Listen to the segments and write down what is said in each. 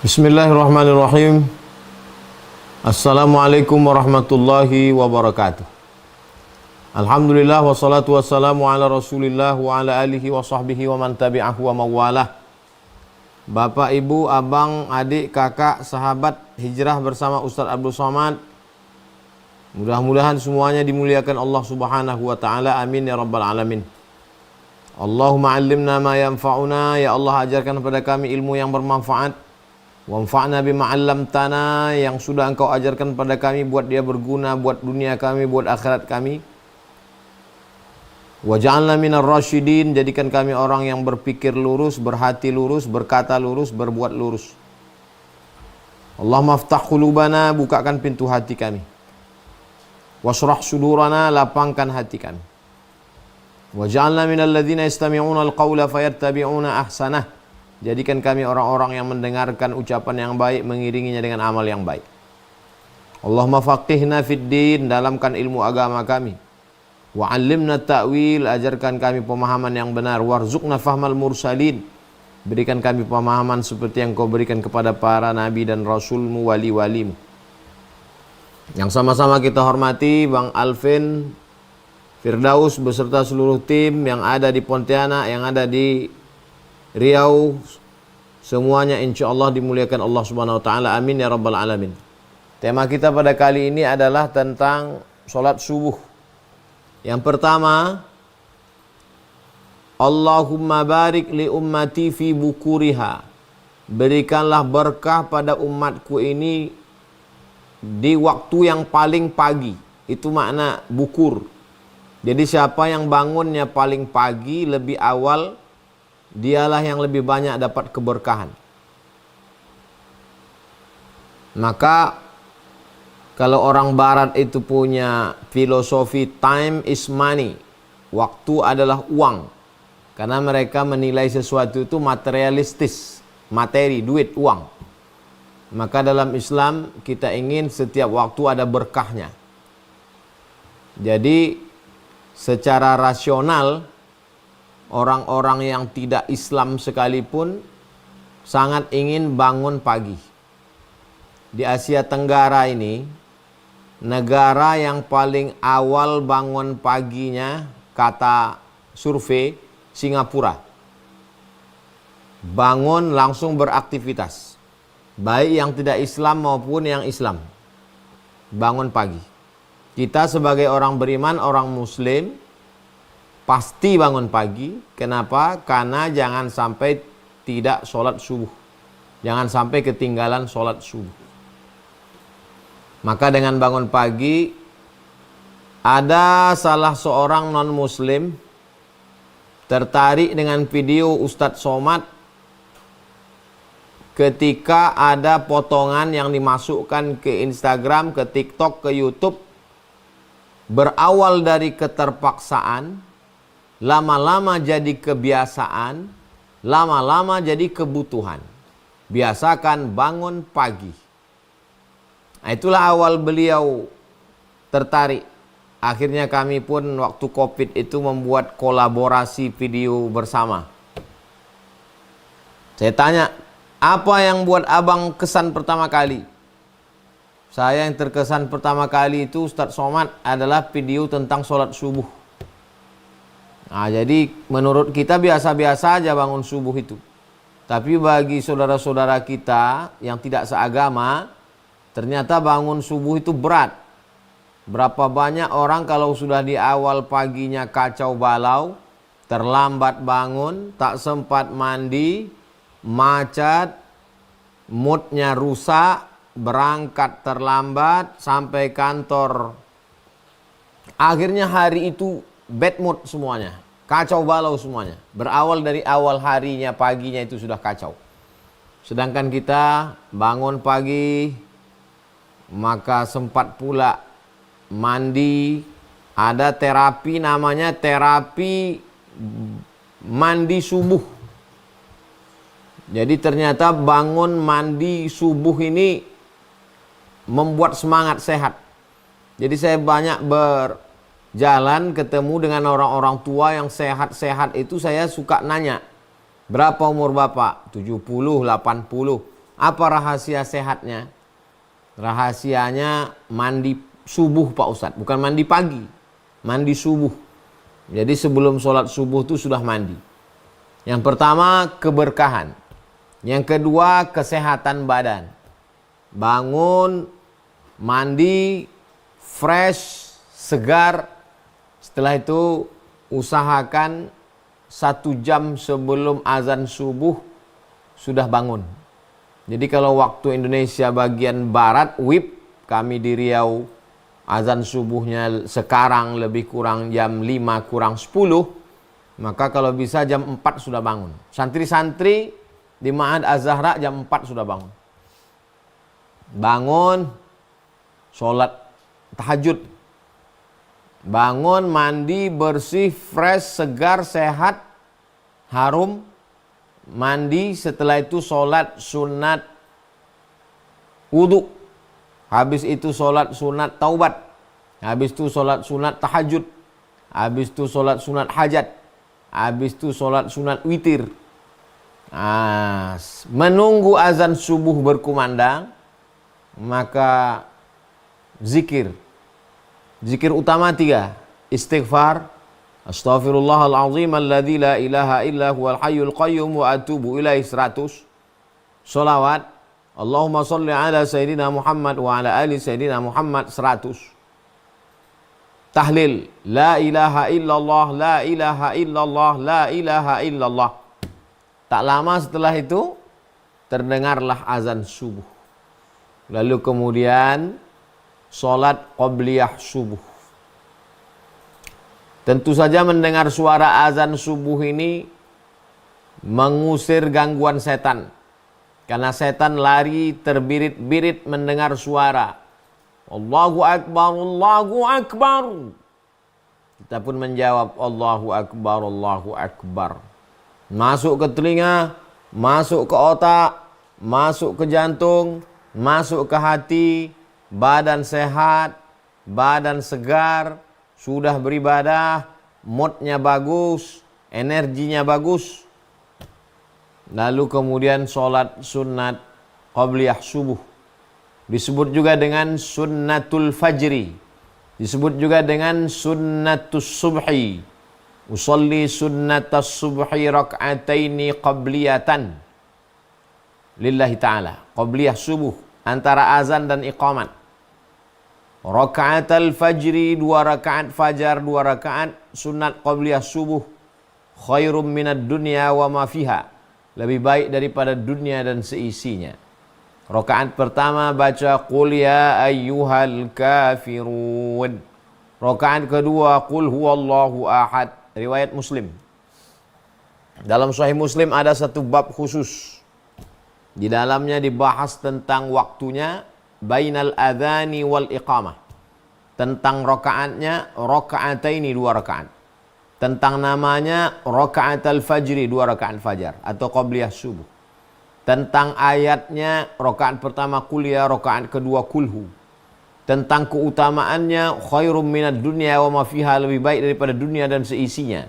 Bismillahirrahmanirrahim. Assalamualaikum warahmatullahi wabarakatuh. Alhamdulillah wassalatu wassalamu ala rasulillah wa ala alihi wa sahbihi wa man tabi'ahu wa mawalah. Bapak, ibu, abang, adik, kakak, sahabat hijrah bersama Ustaz Abdul Somad, mudah-mudahan semuanya dimuliakan Allah subhanahu wa ta'ala. Amin ya rabbal alamin. Allahumma allimna ma yanfa'una. Ya Allah, ajarkan kepada kami ilmu yang bermanfaat. Wanfa'na bima 'allamtana, yang sudah Engkau ajarkan pada kami, buat dia berguna buat dunia kami, buat akhirat kami. Waj'alna minar rasyidin, jadikan kami orang yang berpikir lurus, berhati lurus, berkata lurus, berbuat lurus. Allahumma aftah qulubana, bukakan pintu hati kami. Washrah sudurana, lapangkan hati kami. Waj'alna minal ladzina yastami'una al-qawla fayattabi'una ahsanah. Jadikan kami orang-orang yang mendengarkan ucapan yang baik, mengiringinya dengan amal yang baik. Allahumma faqihna fid din, dalamkan ilmu agama kami. Wa 'allimna ta'wil, ajarkan kami pemahaman yang benar. Warzuqna fahmal mursalin, berikan kami pemahaman seperti yang Kau berikan kepada para nabi dan rasulmu, wali-walimu. Yang sama-sama kita hormati Bang Alvin Firdaus beserta seluruh tim yang ada di Pontianak, yang ada di Riau, semuanya insya Allah dimuliakan Allah subhanahu wa ta'ala. Amin ya rabbal alamin. Tema kita pada kali ini adalah tentang sholat subuh. Yang pertama, Allahumma barik li ummati fi bukuriha, berikanlah berkah pada umatku ini di waktu yang paling pagi. Itu makna bukur. Jadi siapa yang bangunnya paling pagi, lebih awal, dialah yang lebih banyak dapat keberkahan. Maka kalau orang barat itu punya filosofi time is money, waktu adalah uang. Karena mereka menilai sesuatu itu materialistis, materi, duit, uang. Maka dalam Islam kita ingin setiap waktu ada berkahnya. Jadi secara rasional, orang-orang yang tidak Islam sekalipun sangat ingin bangun pagi. Di Asia Tenggara ini, negara yang paling awal bangun paginya, kata survei, Singapura. Bangun langsung beraktivitas. Baik yang tidak Islam maupun yang Islam. Bangun pagi. Kita sebagai orang beriman, orang Muslim, pasti bangun pagi. Kenapa? Karena jangan sampai tidak sholat subuh. Jangan sampai ketinggalan sholat subuh. Maka dengan bangun pagi, ada salah seorang non-muslim tertarik dengan video Ustadz Somad ketika ada potongan yang dimasukkan ke Instagram, ke TikTok, ke YouTube. Berawal dari keterpaksaan, lama-lama jadi kebiasaan, lama-lama jadi kebutuhan. Biasakan bangun pagi. Nah, itulah awal beliau tertarik. Akhirnya kami pun waktu Covid itu membuat kolaborasi video bersama. Saya tanya, apa yang buat abang kesan pertama kali? Saya yang terkesan pertama kali itu Ustadz Somad adalah video tentang sholat subuh. Nah, jadi menurut kita biasa-biasa aja bangun subuh itu. Tapi bagi saudara-saudara kita yang tidak seagama, ternyata bangun subuh itu berat. Berapa banyak orang kalau sudah di awal paginya kacau balau, terlambat bangun, tak sempat mandi, macet, moodnya rusak, berangkat terlambat, sampai kantor. Akhirnya hari itu bad mood semuanya, kacau balau semuanya. Berawal dari awal harinya, paginya itu sudah kacau. Sedangkan kita bangun pagi, maka sempat pula mandi. Ada terapi namanya terapi mandi subuh. Jadi ternyata bangun mandi subuh ini membuat semangat sehat. Jadi saya banyak berjalan ketemu dengan orang-orang tua yang sehat-sehat itu, saya suka nanya, berapa umur bapak? 70, 80. Apa rahasia sehatnya? Rahasianya mandi subuh Pak Ustadz, bukan mandi pagi, mandi subuh. Jadi sebelum sholat subuh itu sudah mandi. Yang pertama keberkahan, yang kedua kesehatan badan. Bangun, mandi, fresh, segar. Setelah itu usahakan 1 jam sebelum azan subuh sudah bangun. Jadi kalau waktu Indonesia bagian barat, WIB, kami di Riau, azan subuhnya sekarang lebih kurang jam 5 kurang 10, maka kalau bisa jam 4 sudah bangun. Santri-santri di Ma'had Az-Zahra jam 4 sudah bangun. Bangun, sholat tahajud. Bangun, mandi, bersih, fresh, segar, sehat, harum. Mandi, setelah itu sholat sunat wudu. Habis itu sholat sunat taubat. Habis itu sholat sunat tahajud. Habis itu sholat sunat hajat. Habis itu sholat sunat witir. Menunggu azan subuh berkumandang, maka zikir. Zikir utama 3. Istighfar. Astaghfirullahaladzim alladzi la ilaha illa huwal hayyul qayyum wa atubu ilaih 100. Salawat. Allahumma salli ala Sayyidina Muhammad wa ala ali Sayyidina Muhammad 100. Tahlil. La ilaha illallah, la ilaha illallah, la ilaha illallah. Tak lama setelah itu terdengarlah azan subuh. Lalu kemudian sholat qabliyah subuh. Tentu saja mendengar suara azan subuh ini mengusir gangguan setan. Karena setan lari terbirit-birit mendengar suara. Allahu Akbar, Allahu Akbar. Kita pun menjawab Allahu Akbar, Allahu Akbar. Masuk ke telinga, masuk ke otak, masuk ke jantung, masuk ke hati, badan sehat, badan segar, sudah beribadah, moodnya bagus, energinya bagus. Lalu kemudian sholat sunat qabliyah subuh. Disebut juga dengan sunnatul fajri. Disebut juga dengan sunnatus subhi. Usalli sunnatas subhi rak'ataini qabliyatan. Lillahi ta'ala. Qabliyah subuh. Antara azan dan iqamat. Raka'atal fajri, 2 rakaat fajar, 2 rakaat sunat qabliyah subuh. Khairum minad dunya wa ma fiha. Lebih baik daripada dunia dan seisinya. Rakaat pertama baca qul ya ayyuhal kafirun. Rakaat kedua qul huwallahu ahad. Riwayat Muslim. Dalam Sahih Muslim ada satu bab khusus. Di dalamnya dibahas tentang waktunya bainal adhani wal iqamah. Tentang rakaatnya, rakaataini 2 rakaat. Tentang namanya rakaatal fajri, 2 rakaat fajar atau qabliyah subuh. Tentang ayatnya, rakaat pertama qul ya, rakaat kedua kulhu. Tentang keutamaannya, khairum minad dunya wa ma fiha, lebih baik daripada dunia dan seisinya.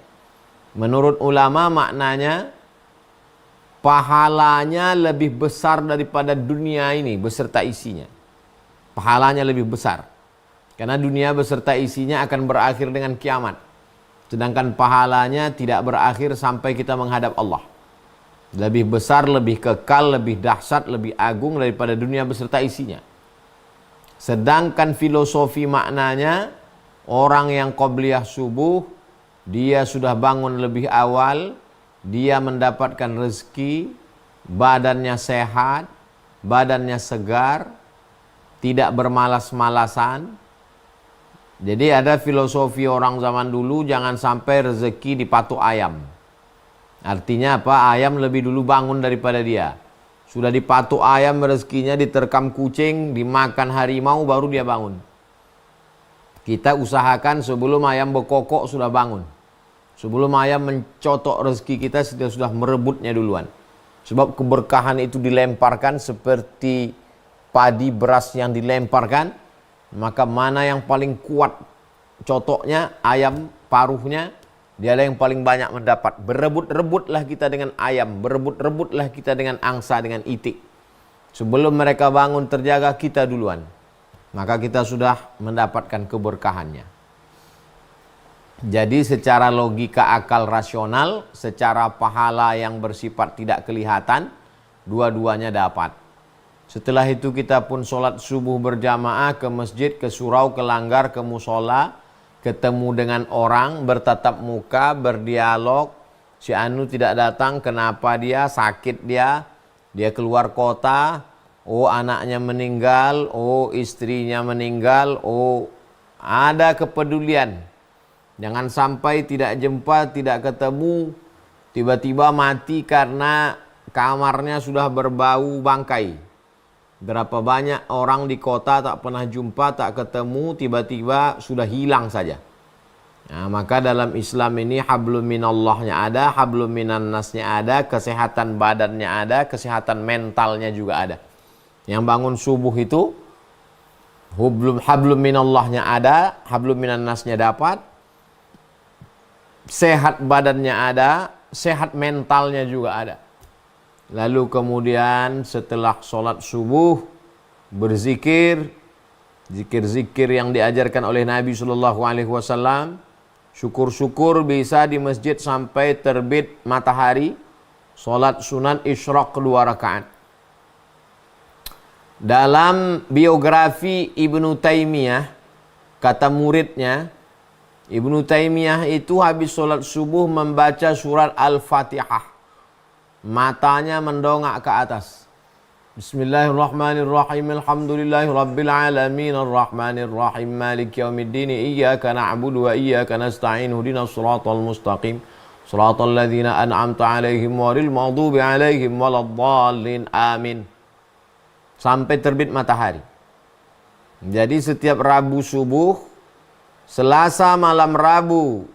Menurut ulama maknanya pahalanya lebih besar daripada dunia ini beserta isinya. Pahalanya lebih besar. Karena dunia beserta isinya akan berakhir dengan kiamat. Sedangkan pahalanya tidak berakhir sampai kita menghadap Allah. Lebih besar, lebih kekal, lebih dahsyat, lebih agung daripada dunia beserta isinya. Sedangkan filosofi maknanya, orang yang qabliyah subuh, dia sudah bangun lebih awal, dia mendapatkan rezeki, badannya sehat, badannya segar, tidak bermalas-malasan. Jadi ada filosofi orang zaman dulu, jangan sampai rezeki dipatok ayam. Artinya apa? Ayam lebih dulu bangun daripada dia. Sudah dipatok ayam rezekinya, diterkam kucing, dimakan harimau, baru dia bangun. Kita usahakan sebelum ayam berkokok sudah bangun. Sebelum ayam mencotok rezeki kita, sudah merebutnya duluan. Sebab keberkahan itu dilemparkan seperti padi beras yang dilemparkan. Maka mana yang paling kuat cotoknya, ayam paruhnya, dialah yang paling banyak mendapat. Berebut-rebutlah kita dengan ayam, berebut-rebutlah kita dengan angsa, dengan itik. Sebelum mereka bangun terjaga, kita duluan. Maka kita sudah mendapatkan keberkahannya. Jadi secara logika akal rasional, secara pahala yang bersifat tidak kelihatan, dua-duanya dapat. Setelah itu kita pun sholat subuh berjamaah ke masjid, ke surau, ke langgar, ke musola, ketemu dengan orang, bertatap muka, berdialog. Si Anu tidak datang, kenapa dia? Sakit dia keluar kota, oh anaknya meninggal, oh istrinya meninggal, oh ada kepedulian. Jangan sampai tidak jumpa, tidak ketemu, tiba-tiba mati karena kamarnya sudah berbau bangkai. Berapa banyak orang di kota tak pernah jumpa, tak ketemu, tiba-tiba sudah hilang saja. Nah, maka dalam Islam ini hablum minallahnya ada, hablum minan nasnya ada, kesehatan badannya ada, kesehatan mentalnya juga ada. Yang bangun subuh itu hablum minallahnya ada, hablum minan nasnya dapat, sehat badannya ada, sehat mentalnya juga ada. Lalu kemudian setelah sholat subuh berzikir, zikir-zikir yang diajarkan oleh Nabi SAW. Syukur-syukur bisa di masjid sampai terbit matahari. Sholat sunan isyraq 2 rakaat. Dalam biografi Ibnu Taimiyah, kata muridnya, Ibnu Taimiyah itu habis sholat subuh membaca surat Al-Fatihah. Matanya mendongak ke atas. Bismillahirrahmanirrahim. Alhamdulillahi rabbil alamin arrahmanirrahim maliki yaumiddin iyyaka na'budu wa iyyaka nasta'in ihdinas siratal mustaqim siratal ladzina an'amta 'alaihim ghairil maghdubi 'alaihim waladdallin amin. Sampai terbit matahari. Jadi setiap Rabu subuh, Selasa malam Rabu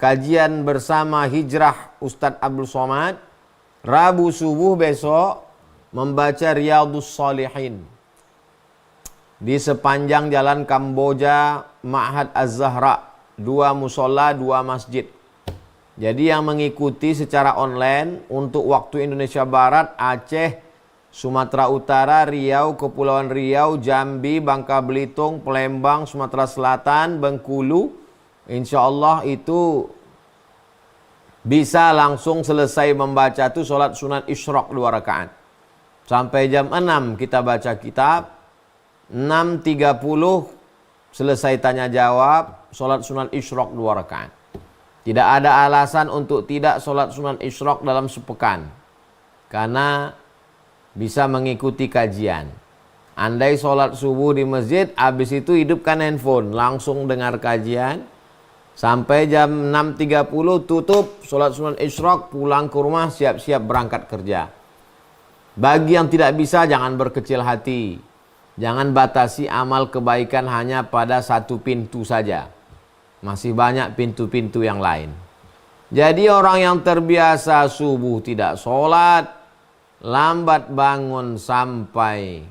kajian bersama Hijrah Ustadz Abdul Somad, Rabu subuh besok membaca Riyadhus Shalihin di sepanjang jalan Kamboja, Ma'had Az-Zahra, 2 musola, 2 masjid. Jadi yang mengikuti secara online untuk waktu Indonesia Barat, Aceh, Sumatera Utara, Riau, Kepulauan Riau, Jambi, Bangka Belitung, Palembang, Sumatera Selatan, Bengkulu, insya Allah itu bisa langsung selesai membaca itu sholat sunan isyraq 2 rakaat. Sampai jam 6 kita baca kitab, 6.30 selesai tanya jawab, sholat sunan isyraq 2 rakaat. Tidak ada alasan untuk tidak sholat sunan isyraq dalam sepekan. Karena bisa mengikuti kajian. Andai sholat subuh di masjid, habis itu hidupkan handphone, langsung dengar kajian. Sampai jam 6.30 tutup, sholat sunan isyraq, pulang ke rumah, siap-siap berangkat kerja. Bagi yang tidak bisa, jangan berkecil hati. Jangan batasi amal kebaikan hanya pada satu pintu saja. Masih banyak pintu-pintu yang lain. Jadi orang yang terbiasa subuh tidak sholat, lambat bangun sampai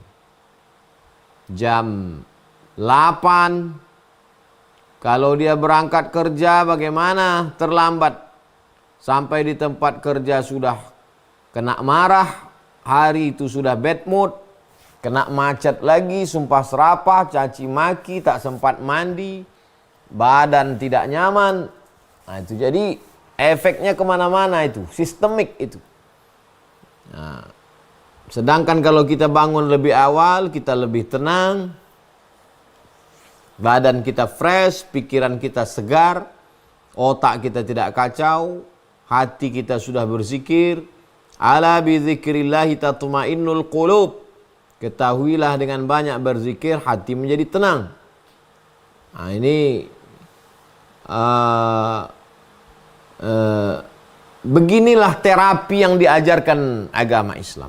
jam 8. Kalau dia berangkat kerja bagaimana? Terlambat. Sampai di tempat kerja sudah kena marah. Hari itu sudah bad mood, kena macet lagi, sumpah serapah, caci maki, tak sempat mandi, badan tidak nyaman. Nah, itu jadi efeknya kemana-mana itu, sistemik itu. Nah, sedangkan kalau kita bangun lebih awal, kita lebih tenang, badan kita fresh, pikiran kita segar, otak kita tidak kacau, hati kita sudah berzikir. Ala bidzikrillahi tatmainnul qulub. Ketahuilah dengan banyak berzikir hati menjadi tenang. Nah, ini beginilah terapi yang diajarkan agama Islam.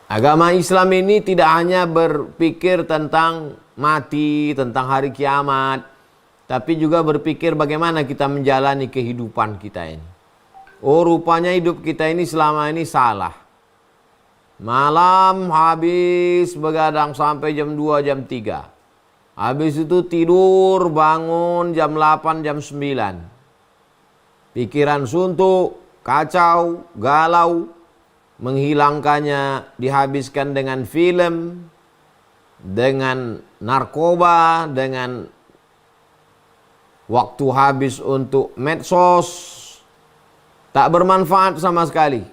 Agama Islam ini tidak hanya berpikir tentang mati, tentang hari kiamat, tapi juga berpikir bagaimana kita menjalani kehidupan kita ini. Oh, rupanya hidup kita ini selama ini salah. Malam habis begadang sampai jam 2, jam 3. Habis itu tidur, bangun jam 8, jam 9. Pikiran suntuk, kacau, galau. menghilangkannya dihabiskan dengan film, dengan narkoba, dengan waktu habis untuk medsos, tak bermanfaat sama sekali.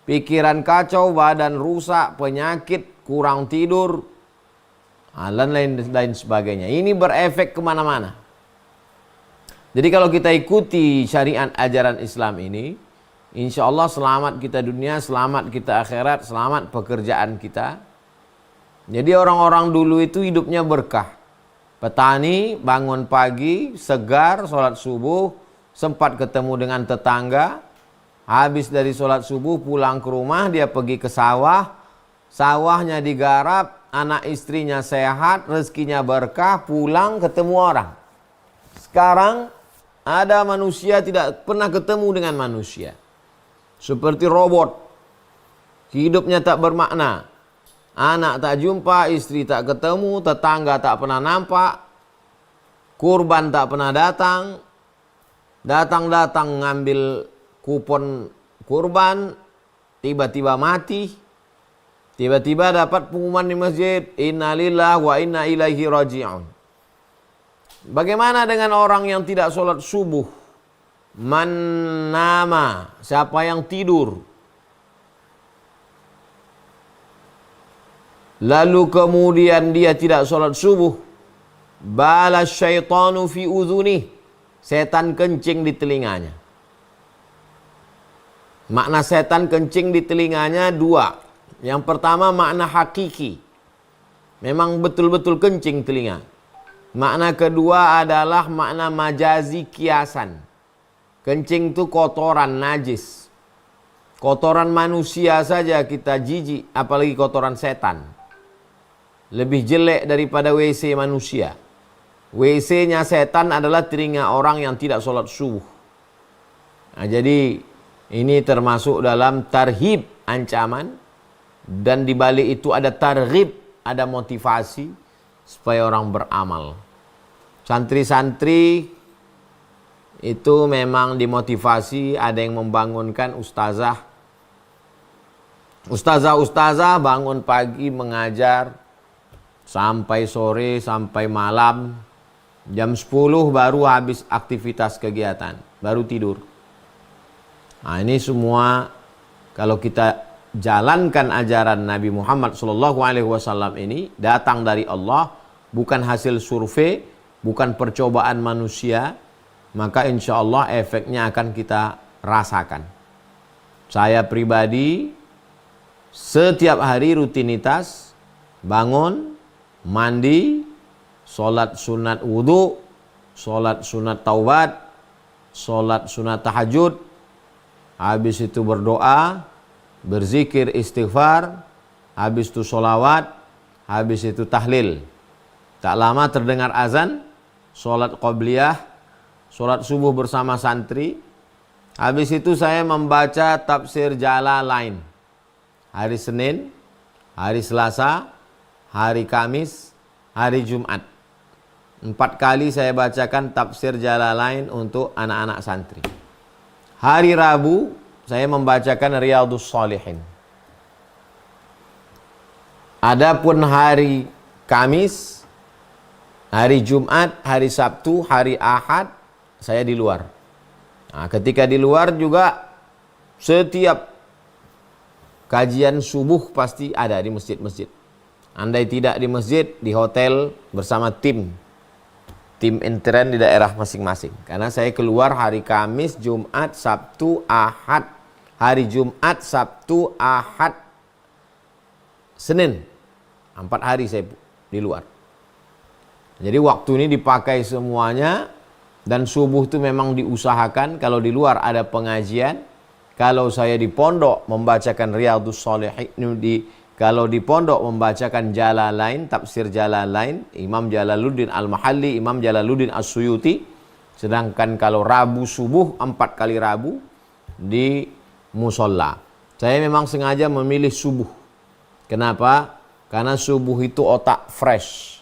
Pikiran kacau, badan rusak, penyakit, kurang tidur, dan lain sebagainya. Ini berefek kemana-mana. Jadi kalau kita ikuti syariat ajaran Islam ini, insya Allah selamat kita dunia, selamat kita akhirat, selamat pekerjaan kita. Jadi orang-orang dulu itu hidupnya berkah. Petani bangun pagi, segar, sholat subuh, sempat ketemu dengan tetangga. Habis dari sholat subuh pulang ke rumah, dia pergi ke sawah. Sawahnya digarap, anak istrinya sehat, rezekinya berkah, pulang ketemu orang. Sekarang ada manusia tidak pernah ketemu dengan manusia. Seperti robot. Hidupnya tak bermakna. Anak tak jumpa, istri tak ketemu, tetangga tak pernah nampak, kurban tak pernah datang, datang ngambil kupon kurban, tiba-tiba mati, tiba-tiba dapat pengumuman di masjid, innalillahi wa inna ilaihi raji'un. Bagaimana dengan orang yang tidak sholat subuh? Man nama, siapa yang tidur, lalu kemudian dia tidak sholat subuh, balas syaitanu fi udhunih, setan kencing di telinganya. Makna setan kencing di telinganya dua. Yang pertama makna hakiki, memang betul-betul kencing telinga. Makna kedua adalah makna majazi, kiasan. Kencing itu kotoran, najis. Kotoran manusia saja kita jijik, apalagi kotoran setan. Lebih jelek daripada WC manusia. WC-nya setan adalah telinga orang yang tidak sholat subuh. Nah, jadi ini termasuk dalam tarhib, ancaman. Dan di balik itu ada targhib, ada motivasi supaya orang beramal. Santri-santri itu memang dimotivasi, ada yang membangunkan ustazah. Ustazah bangun pagi mengajar sampai sore, sampai malam. Jam 10 baru habis aktivitas kegiatan, baru tidur. Nah, ini semua kalau kita jalankan ajaran Nabi Muhammad SAW ini datang dari Allah, bukan hasil survei, bukan percobaan manusia, maka insya Allah efeknya akan kita rasakan. Saya pribadi setiap hari rutinitas bangun, mandi, sholat sunat wudhu, sholat sunat taubat, sholat sunat tahajud, habis itu berdoa, berzikir istighfar, habis itu sholawat, habis itu tahlil. Tak lama terdengar azan, sholat qobliyah, sholat subuh bersama santri. Habis itu saya membaca tafsir Jalalain. Hari Senin, hari Selasa, hari Kamis, hari Jumat. 4 kali saya bacakan tafsir Jalalain untuk anak-anak santri. Hari Rabu saya membacakan Riyadhus Shalihin. Adapun hari Kamis, hari Jumat, hari Sabtu, hari Ahad saya di luar. Nah, ketika di luar juga setiap kajian subuh pasti ada di masjid-masjid. Andai tidak di masjid, di hotel bersama tim intern di daerah masing-masing. Karena saya keluar hari Kamis, Jumat, Sabtu, Ahad. Hari Jumat, Sabtu, Ahad, Senin. 4 hari saya di luar. Jadi waktu ini dipakai semuanya. Dan subuh itu memang diusahakan. Kalau di luar ada pengajian. Kalau saya di pondok membacakan Riyadhus Shalihin, kalau di pondok membacakan Jalalain, tafsir Jalalain, Imam Jalaluddin Al-Mahalli, Imam Jalaluddin As-Suyuti. Sedangkan kalau Rabu subuh, 4 kali Rabu di musola. Saya memang sengaja memilih subuh. Kenapa? Karena subuh itu otak fresh.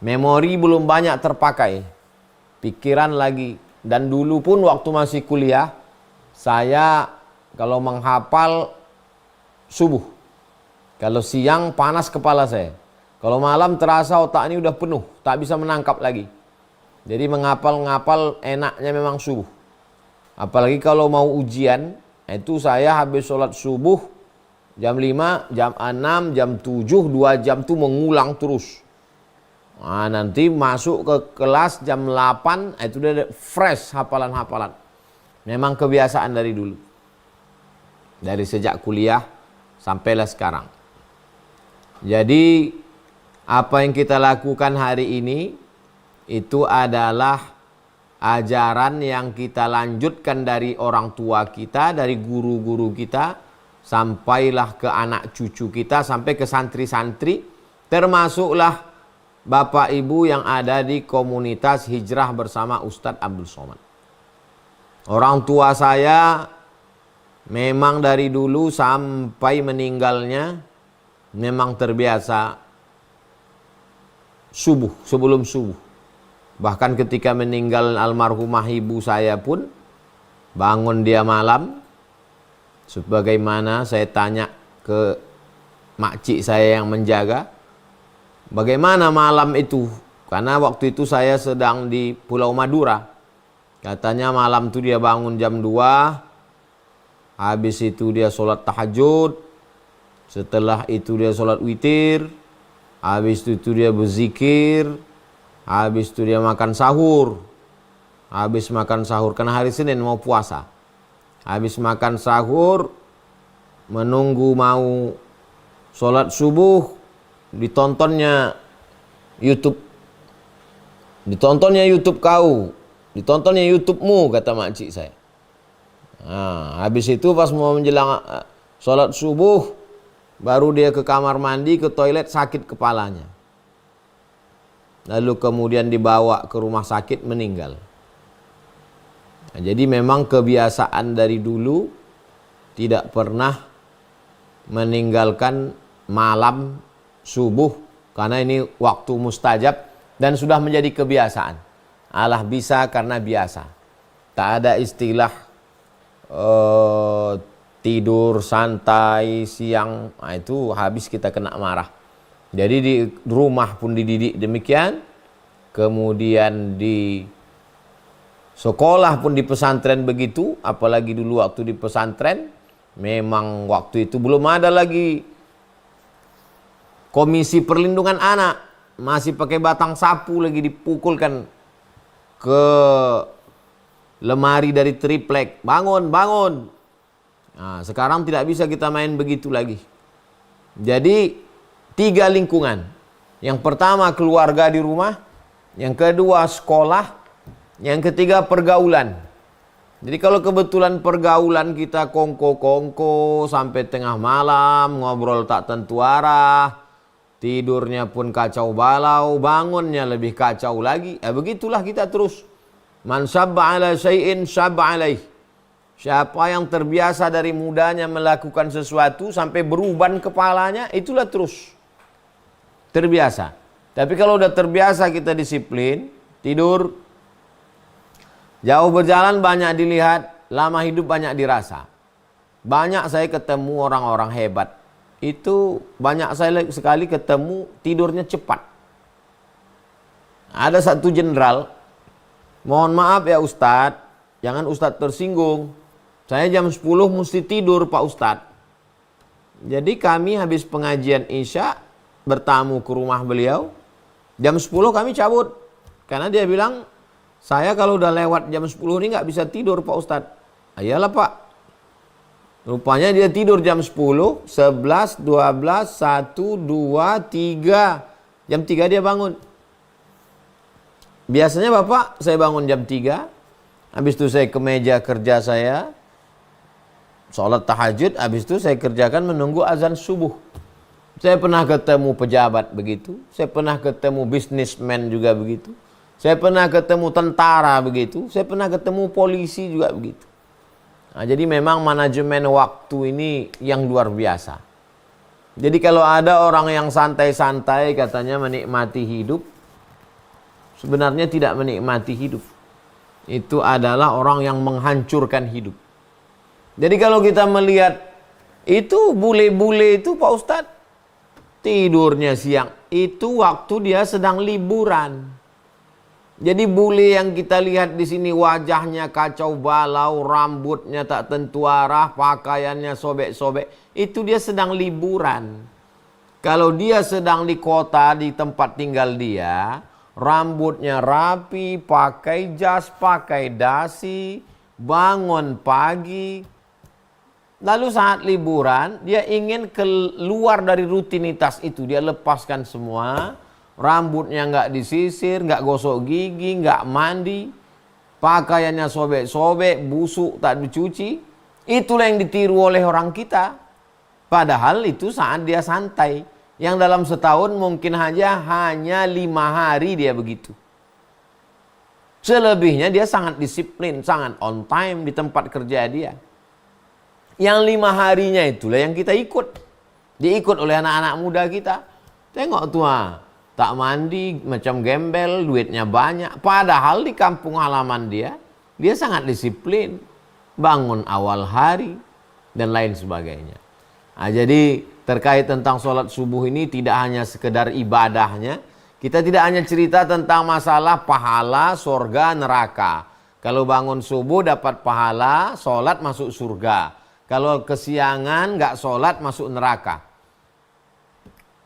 Memori belum banyak terpakai. Pikiran lagi. Dan dulu pun waktu masih kuliah, saya kalau menghafal subuh. Kalau siang panas kepala saya. Kalau malam terasa otak ini udah penuh, tak bisa menangkap lagi. Jadi menghafal-ngapal enaknya memang subuh. Apalagi kalau mau ujian, itu saya habis sholat subuh jam 5, jam 6, jam 7, 2 jam tuh mengulang terus. Nah, nanti masuk ke kelas jam 8, itu udah fresh hafalan-hafalan. Memang kebiasaan dari dulu. Dari sejak kuliah sampailah sekarang. Jadi apa yang kita lakukan hari ini itu adalah ajaran yang kita lanjutkan dari orang tua kita, dari guru-guru kita, sampailah ke anak cucu kita, sampai ke santri-santri, termasuklah Bapak Ibu yang ada di komunitas hijrah bersama Ustadz Abdul Somad. Orang tua saya memang dari dulu sampai meninggalnya memang terbiasa subuh, sebelum subuh. Bahkan ketika meninggal almarhumah ibu saya pun bangun dia malam. Sebagaimana saya tanya ke makcik saya yang menjaga, bagaimana malam itu? Karena waktu itu saya sedang di Pulau Madura. Katanya malam itu dia bangun jam 2, habis itu dia sholat tahajud, setelah itu dia sholat witir, habis itu dia berzikir, habis itu dia makan sahur. Habis makan sahur, karena hari Senin mau puasa. Habis makan sahur, menunggu mau sholat subuh, ditontonnya YouTube. Ditontonnya YouTube kau, ditontonnya YouTubemu, kata makcik saya. Nah, habis itu pas mau menjelang sholat subuh, baru dia ke kamar mandi, ke toilet, sakit kepalanya. Lalu kemudian dibawa ke rumah sakit, meninggal. Nah, jadi memang kebiasaan dari dulu tidak pernah meninggalkan malam subuh, karena ini waktu mustajab dan sudah menjadi kebiasaan. Allah bisa karena biasa. Tak ada istilah tidur santai siang, nah, itu habis kita kena marah. Jadi di rumah pun dididik demikian, kemudian di sekolah pun di pesantren begitu, apalagi dulu waktu di pesantren, memang waktu itu belum ada lagi komisi perlindungan anak, masih pakai batang sapu lagi dipukulkan ke lemari dari triplek, bangun, bangun. Nah, sekarang tidak bisa kita main begitu lagi. Jadi 3 lingkungan. Yang pertama keluarga di rumah, yang kedua sekolah, yang ketiga pergaulan. Jadi kalau kebetulan pergaulan kita kongko-kongko sampai tengah malam, ngobrol tak tentu arah, tidurnya pun kacau balau, bangunnya lebih kacau lagi. Begitulah kita terus. Man syabba ala syai'in syabba alaih. Siapa yang terbiasa dari mudanya melakukan sesuatu sampai beruban kepalanya, itulah terus terbiasa. Tapi kalau udah terbiasa kita disiplin, tidur, jauh berjalan banyak dilihat, lama hidup banyak dirasa. Banyak saya ketemu orang-orang hebat. Itu banyak saya sekali ketemu tidurnya cepat. Ada satu jenderal, mohon maaf ya Ustadz, jangan Ustadz tersinggung. Saya jam 10 mesti tidur Pak Ustadz. Jadi kami habis pengajian Isya bertamu ke rumah beliau. Jam 10 kami cabut. Karena dia bilang, saya kalau udah lewat jam 10 ini nggak bisa tidur Pak Ustadz. Ayalah Pak. Rupanya dia tidur jam 10, 11, 12, 1, 2, 3. Jam 3 dia bangun. Biasanya Bapak saya bangun jam 3. Habis itu saya ke meja kerja saya, sholat tahajud. Habis itu saya kerjakan menunggu azan subuh. Saya pernah ketemu pejabat begitu. Saya pernah ketemu bisnismen juga begitu. Saya pernah ketemu tentara begitu. Saya pernah ketemu polisi juga begitu. Nah, jadi memang manajemen waktu ini yang luar biasa. Jadi kalau ada orang yang santai-santai katanya menikmati hidup, sebenarnya tidak menikmati hidup. Itu adalah orang yang menghancurkan hidup. Jadi kalau kita melihat Itu bule-bule itu Pak Ustadz, tidurnya siang. Itu waktu dia sedang liburan. Jadi bule yang kita lihat di sini wajahnya kacau balau, rambutnya tak tentu arah, pakaiannya sobek-sobek, itu dia sedang liburan. Kalau dia sedang di kota, di tempat tinggal dia, rambutnya rapi, pakai jas, pakai dasi, bangun pagi. Lalu saat liburan, dia ingin keluar dari rutinitas itu. Dia lepaskan semua, rambutnya nggak disisir, nggak gosok gigi, nggak mandi, pakaiannya sobek-sobek, busuk, tak dicuci. Itulah yang ditiru oleh orang kita. Padahal itu saat dia santai. Yang dalam setahun mungkin hanya 5 hari dia begitu. Selebihnya dia sangat disiplin, sangat on time di tempat kerja dia. Yang 5 harinya itulah yang kita ikut. Diikut oleh anak-anak muda kita. Tengok tuh, tak mandi, macam gembel, duitnya banyak. Padahal di kampung halaman dia sangat disiplin. Bangun awal hari, dan lain sebagainya. Nah, jadi terkait tentang sholat subuh ini tidak hanya sekedar ibadahnya. Kita tidak hanya cerita tentang masalah pahala, surga, neraka. Kalau bangun subuh dapat pahala, sholat masuk surga. Kalau kesiangan nggak sholat masuk neraka.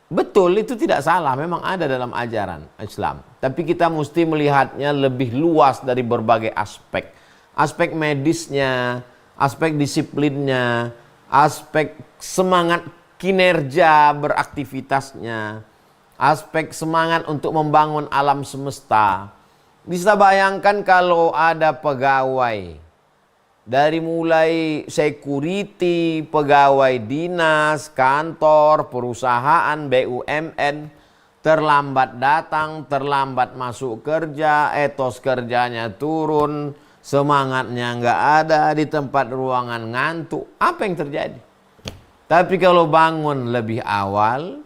Betul, itu tidak salah, memang ada dalam ajaran Islam. Tapi kita mesti melihatnya lebih luas dari berbagai aspek. Aspek medisnya, aspek disiplinnya, aspek semangat kinerja beraktivitasnya, aspek semangat untuk membangun alam semesta. Bisa bayangkan kalau ada pegawai, dari mulai security, pegawai dinas, kantor, perusahaan, BUMN, terlambat datang, terlambat masuk kerja, etos kerjanya turun, semangatnya nggak ada, di tempat ruangan ngantuk. Apa yang terjadi? Tapi kalau bangun lebih awal,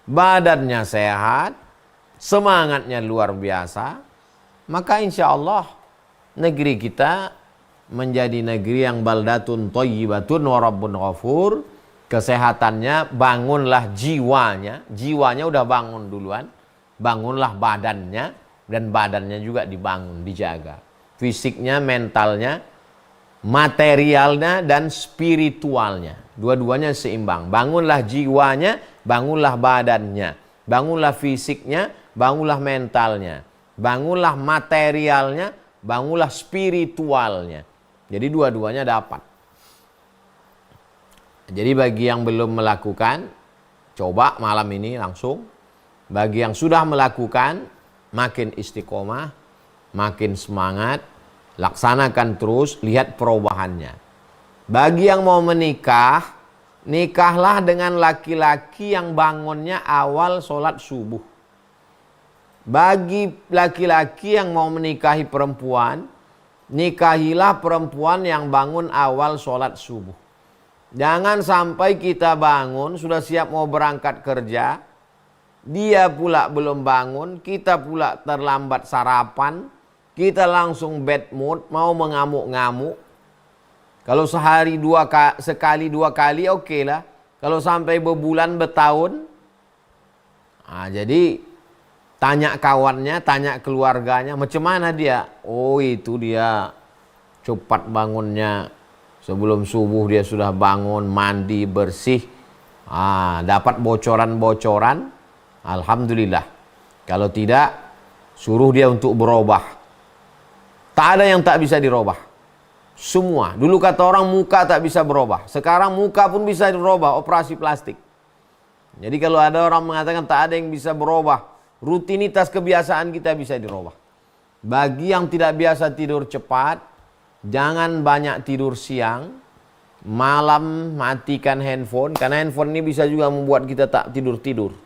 badannya sehat, semangatnya luar biasa, maka insya Allah negeri kita menjadi negeri yang baldatun thayyibatun wa rabbun ghafur. Kesehatannya, bangunlah jiwanya. Jiwanya udah bangun duluan. Bangunlah badannya. Dan badannya juga dibangun, dijaga. Fisiknya, mentalnya, materialnya, dan spiritualnya. Dua-duanya seimbang. Bangunlah jiwanya, bangunlah badannya. Bangunlah fisiknya, bangunlah mentalnya. Bangunlah materialnya, bangunlah spiritualnya. Jadi dua-duanya dapat. Jadi bagi yang belum melakukan, coba malam ini langsung. Bagi yang sudah melakukan, makin istiqomah, makin semangat, laksanakan terus, lihat perubahannya. Bagi yang mau menikah, nikahlah dengan laki-laki yang bangunnya awal sholat subuh. Bagi laki-laki yang mau menikahi perempuan, nikahilah perempuan yang bangun awal sholat subuh. Jangan sampai kita bangun, sudah siap mau berangkat kerja, dia pula belum bangun, kita pula terlambat sarapan, kita langsung bad mood, mau mengamuk-ngamuk. Kalau sekali dua kali oke lah. Kalau sampai berbulan, bertahun, jadi tanya kawannya, tanya keluarganya, macam mana dia? Oh itu dia cepat bangunnya. Sebelum subuh dia sudah bangun, mandi, bersih. Dapat bocoran-bocoran. Alhamdulillah. Kalau tidak, suruh dia untuk berubah. Tak ada yang tak bisa dirubah. Semua. Dulu kata orang muka tak bisa berubah. Sekarang muka pun bisa dirubah, operasi plastik. Jadi kalau ada orang mengatakan tak ada yang bisa berubah, rutinitas kebiasaan kita bisa dirubah. Bagi yang tidak biasa tidur cepat, jangan banyak tidur siang. Malam matikan handphone, karena handphone ini bisa juga membuat kita tak tidur-tidur.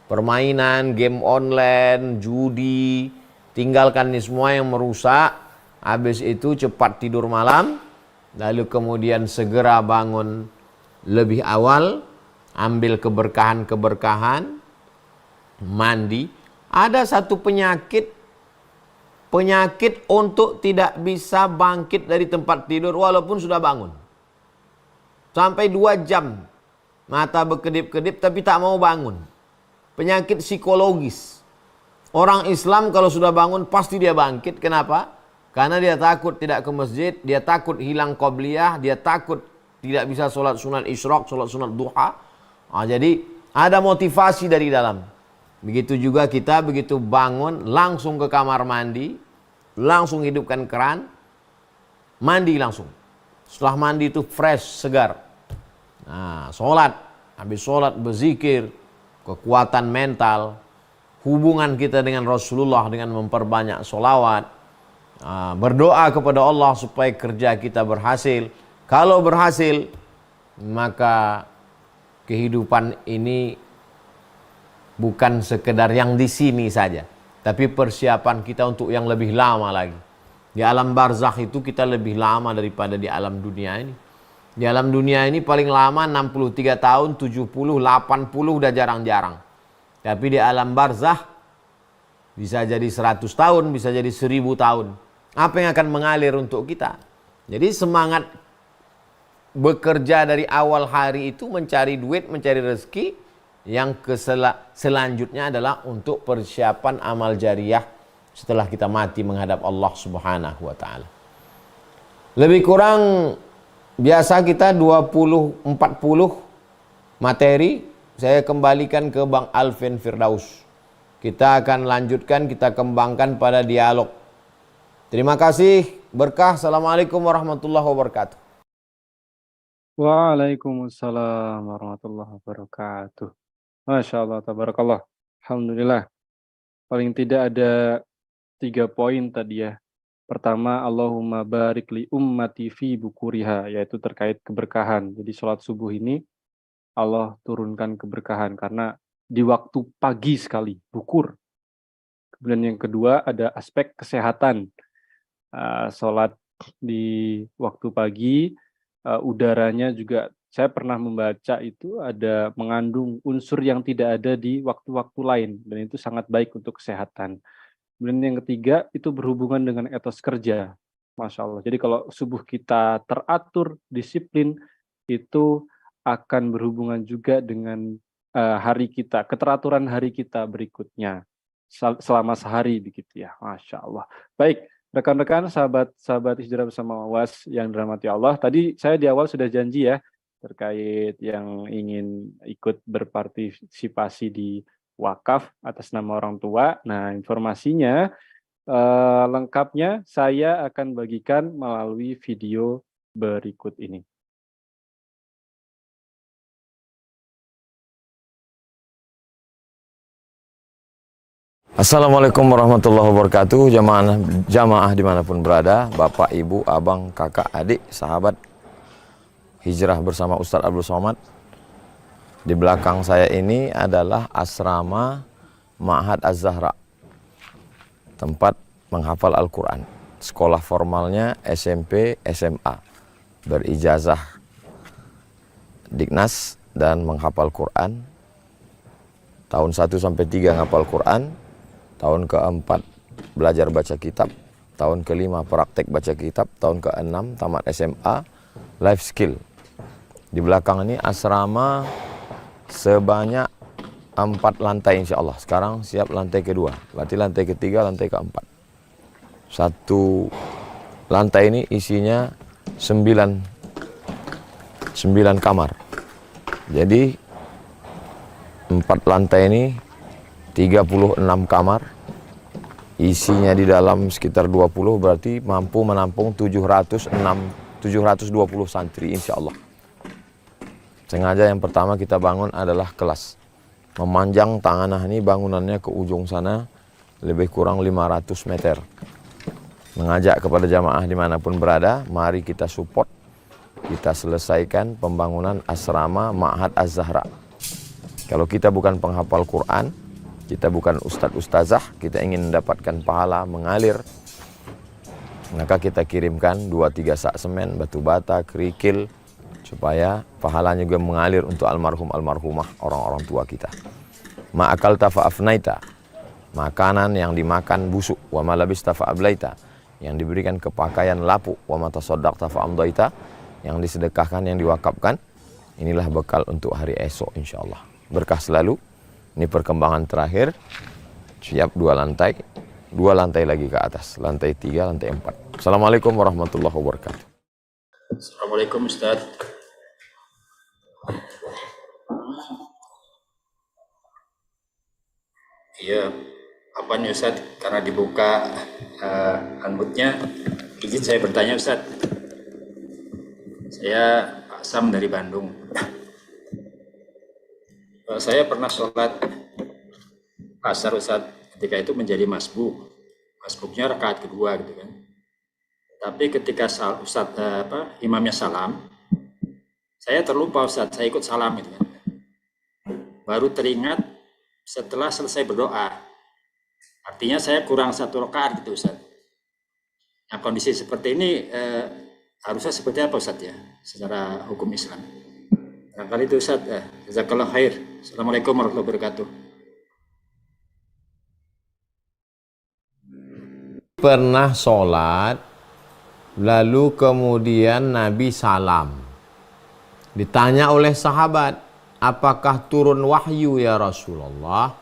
Permainan, game online, judi, tinggalkan ini semua yang merusak. Habis itu cepat tidur malam, lalu kemudian segera bangun lebih awal, ambil keberkahan-keberkahan, mandi. Ada satu penyakit untuk tidak bisa bangkit dari tempat tidur walaupun sudah bangun. sampai 2 jam. Mata berkedip-kedip tapi tak mau bangun. Penyakit psikologis. Orang Islam kalau sudah bangun pasti dia bangkit. Kenapa? Karena dia takut tidak ke masjid, dia takut hilang qobliyah, dia takut tidak bisa sholat sunat isyraq, sholat sunat duha. Jadi ada motivasi dari dalam. Begitu juga kita begitu bangun langsung ke kamar mandi, langsung hidupkan keran, mandi langsung. Setelah mandi itu fresh, segar. Nah, sholat, habis sholat berzikir, kekuatan mental, hubungan kita dengan Rasulullah dengan memperbanyak sholawat, berdoa kepada Allah supaya kerja kita berhasil. Kalau berhasil, maka kehidupan ini bukan sekedar yang di sini saja, tapi persiapan kita untuk yang lebih lama lagi. Di alam barzakh itu kita lebih lama daripada di alam dunia ini. Di alam dunia ini paling lama 63 tahun, 70, 80 udah jarang-jarang. Tapi di alam barzakh bisa jadi 100 tahun, bisa jadi 1000 tahun. Apa yang akan mengalir untuk kita? Jadi semangat bekerja dari awal hari itu mencari duit, mencari rezeki. Yang selanjutnya adalah untuk persiapan amal jariah setelah kita mati menghadap Allah Subhanahu wa taala. Lebih kurang biasa kita 20-40 materi saya kembalikan ke Bang Alvin Firdaus. Kita akan lanjutkan, kita kembangkan pada dialog. Terima kasih, berkah. Assalamualaikum warahmatullahi wabarakatuh. Waalaikumsalam warahmatullahi wabarakatuh. Masya Allah, tabarakallah. Alhamdulillah. Paling tidak ada 3 poin tadi ya. Pertama, Allahumma barik li ummati fi bukuriha, yaitu terkait keberkahan. Jadi sholat subuh ini Allah turunkan keberkahan karena di waktu pagi sekali, bukur. Kemudian yang kedua ada aspek kesehatan. Sholat di waktu pagi, udaranya juga saya pernah membaca itu ada mengandung unsur yang tidak ada di waktu-waktu lain, dan itu sangat baik untuk kesehatan. Kemudian yang ketiga itu berhubungan dengan etos kerja, Masya Allah. Jadi kalau subuh kita teratur, disiplin, itu akan berhubungan juga dengan hari kita, keteraturan hari kita berikutnya selama sehari begitu ya, Masya Allah. Baik. Rekan-rekan, sahabat Hijrah Bersama UAS yang dirahmati Allah, tadi saya di awal sudah janji ya, terkait yang ingin ikut berpartisipasi di wakaf atas nama orang tua. Nah, informasinya lengkapnya saya akan bagikan melalui video berikut ini. Assalamualaikum warahmatullahi wabarakatuh. Jamaah dimanapun berada, bapak, ibu, abang, kakak, adik, sahabat Hijrah Bersama Ustadz Abdul Somad. Di belakang saya ini adalah asrama Ma'had Az-Zahra, tempat menghafal Al-Quran. Sekolah formalnya SMP, SMA, berijazah Dignas dan menghafal Quran. Tahun 1 sampai 3 ngapal Quran. Tahun ke-4 belajar baca kitab, tahun ke-5 praktek baca kitab, tahun ke-6 tamat SMA, life skill. Di belakang ini asrama sebanyak 4 lantai insya Allah. Sekarang siap lantai kedua, berarti lantai ketiga, lantai ke-4. Satu lantai ini isinya 9 kamar. Jadi 4 lantai ini 36 kamar, isinya di dalam sekitar 20, berarti mampu menampung 720 santri insya Allah. Sengaja yang pertama kita bangun adalah kelas. Memanjang tanganah ini bangunannya ke ujung sana lebih kurang 500 meter. Mengajak kepada jamaah dimanapun berada, mari kita support, kita selesaikan pembangunan asrama Ma'had Az-Zahra. Kalau kita bukan penghafal Quran, kita bukan ustadz-ustazah, kita ingin mendapatkan pahala mengalir, maka kita kirimkan 2-3 sak semen, batu bata, kerikil, supaya pahalanya juga mengalir untuk almarhum-almarhumah orang-orang tua kita. Ma'akalta fa'afnaita, makanan yang dimakan busuk, wa malabista fa'ablaita, yang diberikan kepakaian lapuk, wa matasaddaqta fa'amdaita, yang disedekahkan, yang diwakafkan, Inilah bekal untuk hari esok insyaallah. Berkah selalu. Ini perkembangan terakhir. Siap 2 lantai. 2 lantai lagi ke atas. Lantai 3, lantai 4. Assalamualaikum warahmatullahi wabarakatuh. Assalamualaikum Ustaz. Iya, apa nih Ustaz? Karena dibuka unmute-nya, izin saya bertanya Ustaz. Saya Pak Sam dari Bandung. Saya pernah sholat asar Ustaz, ketika itu menjadi masbuk. Masbuknya rakaat kedua gitu kan. Tapi ketika Ustaz imamnya salam, saya terlupa Ustaz, saya ikut salam gitu kan. Baru teringat setelah selesai berdoa. Artinya saya kurang 1 rakaat gitu Ustaz. Nah, kondisi seperti ini harusnya seperti apa Ustaz ya, secara hukum Islam? Barangkali itu Ustaz. Jazakallah khair. Assalamualaikum warahmatullahi wabarakatuh. Pernah sholat, lalu kemudian Nabi salam. Ditanya oleh sahabat, apakah turun wahyu ya Rasulullah?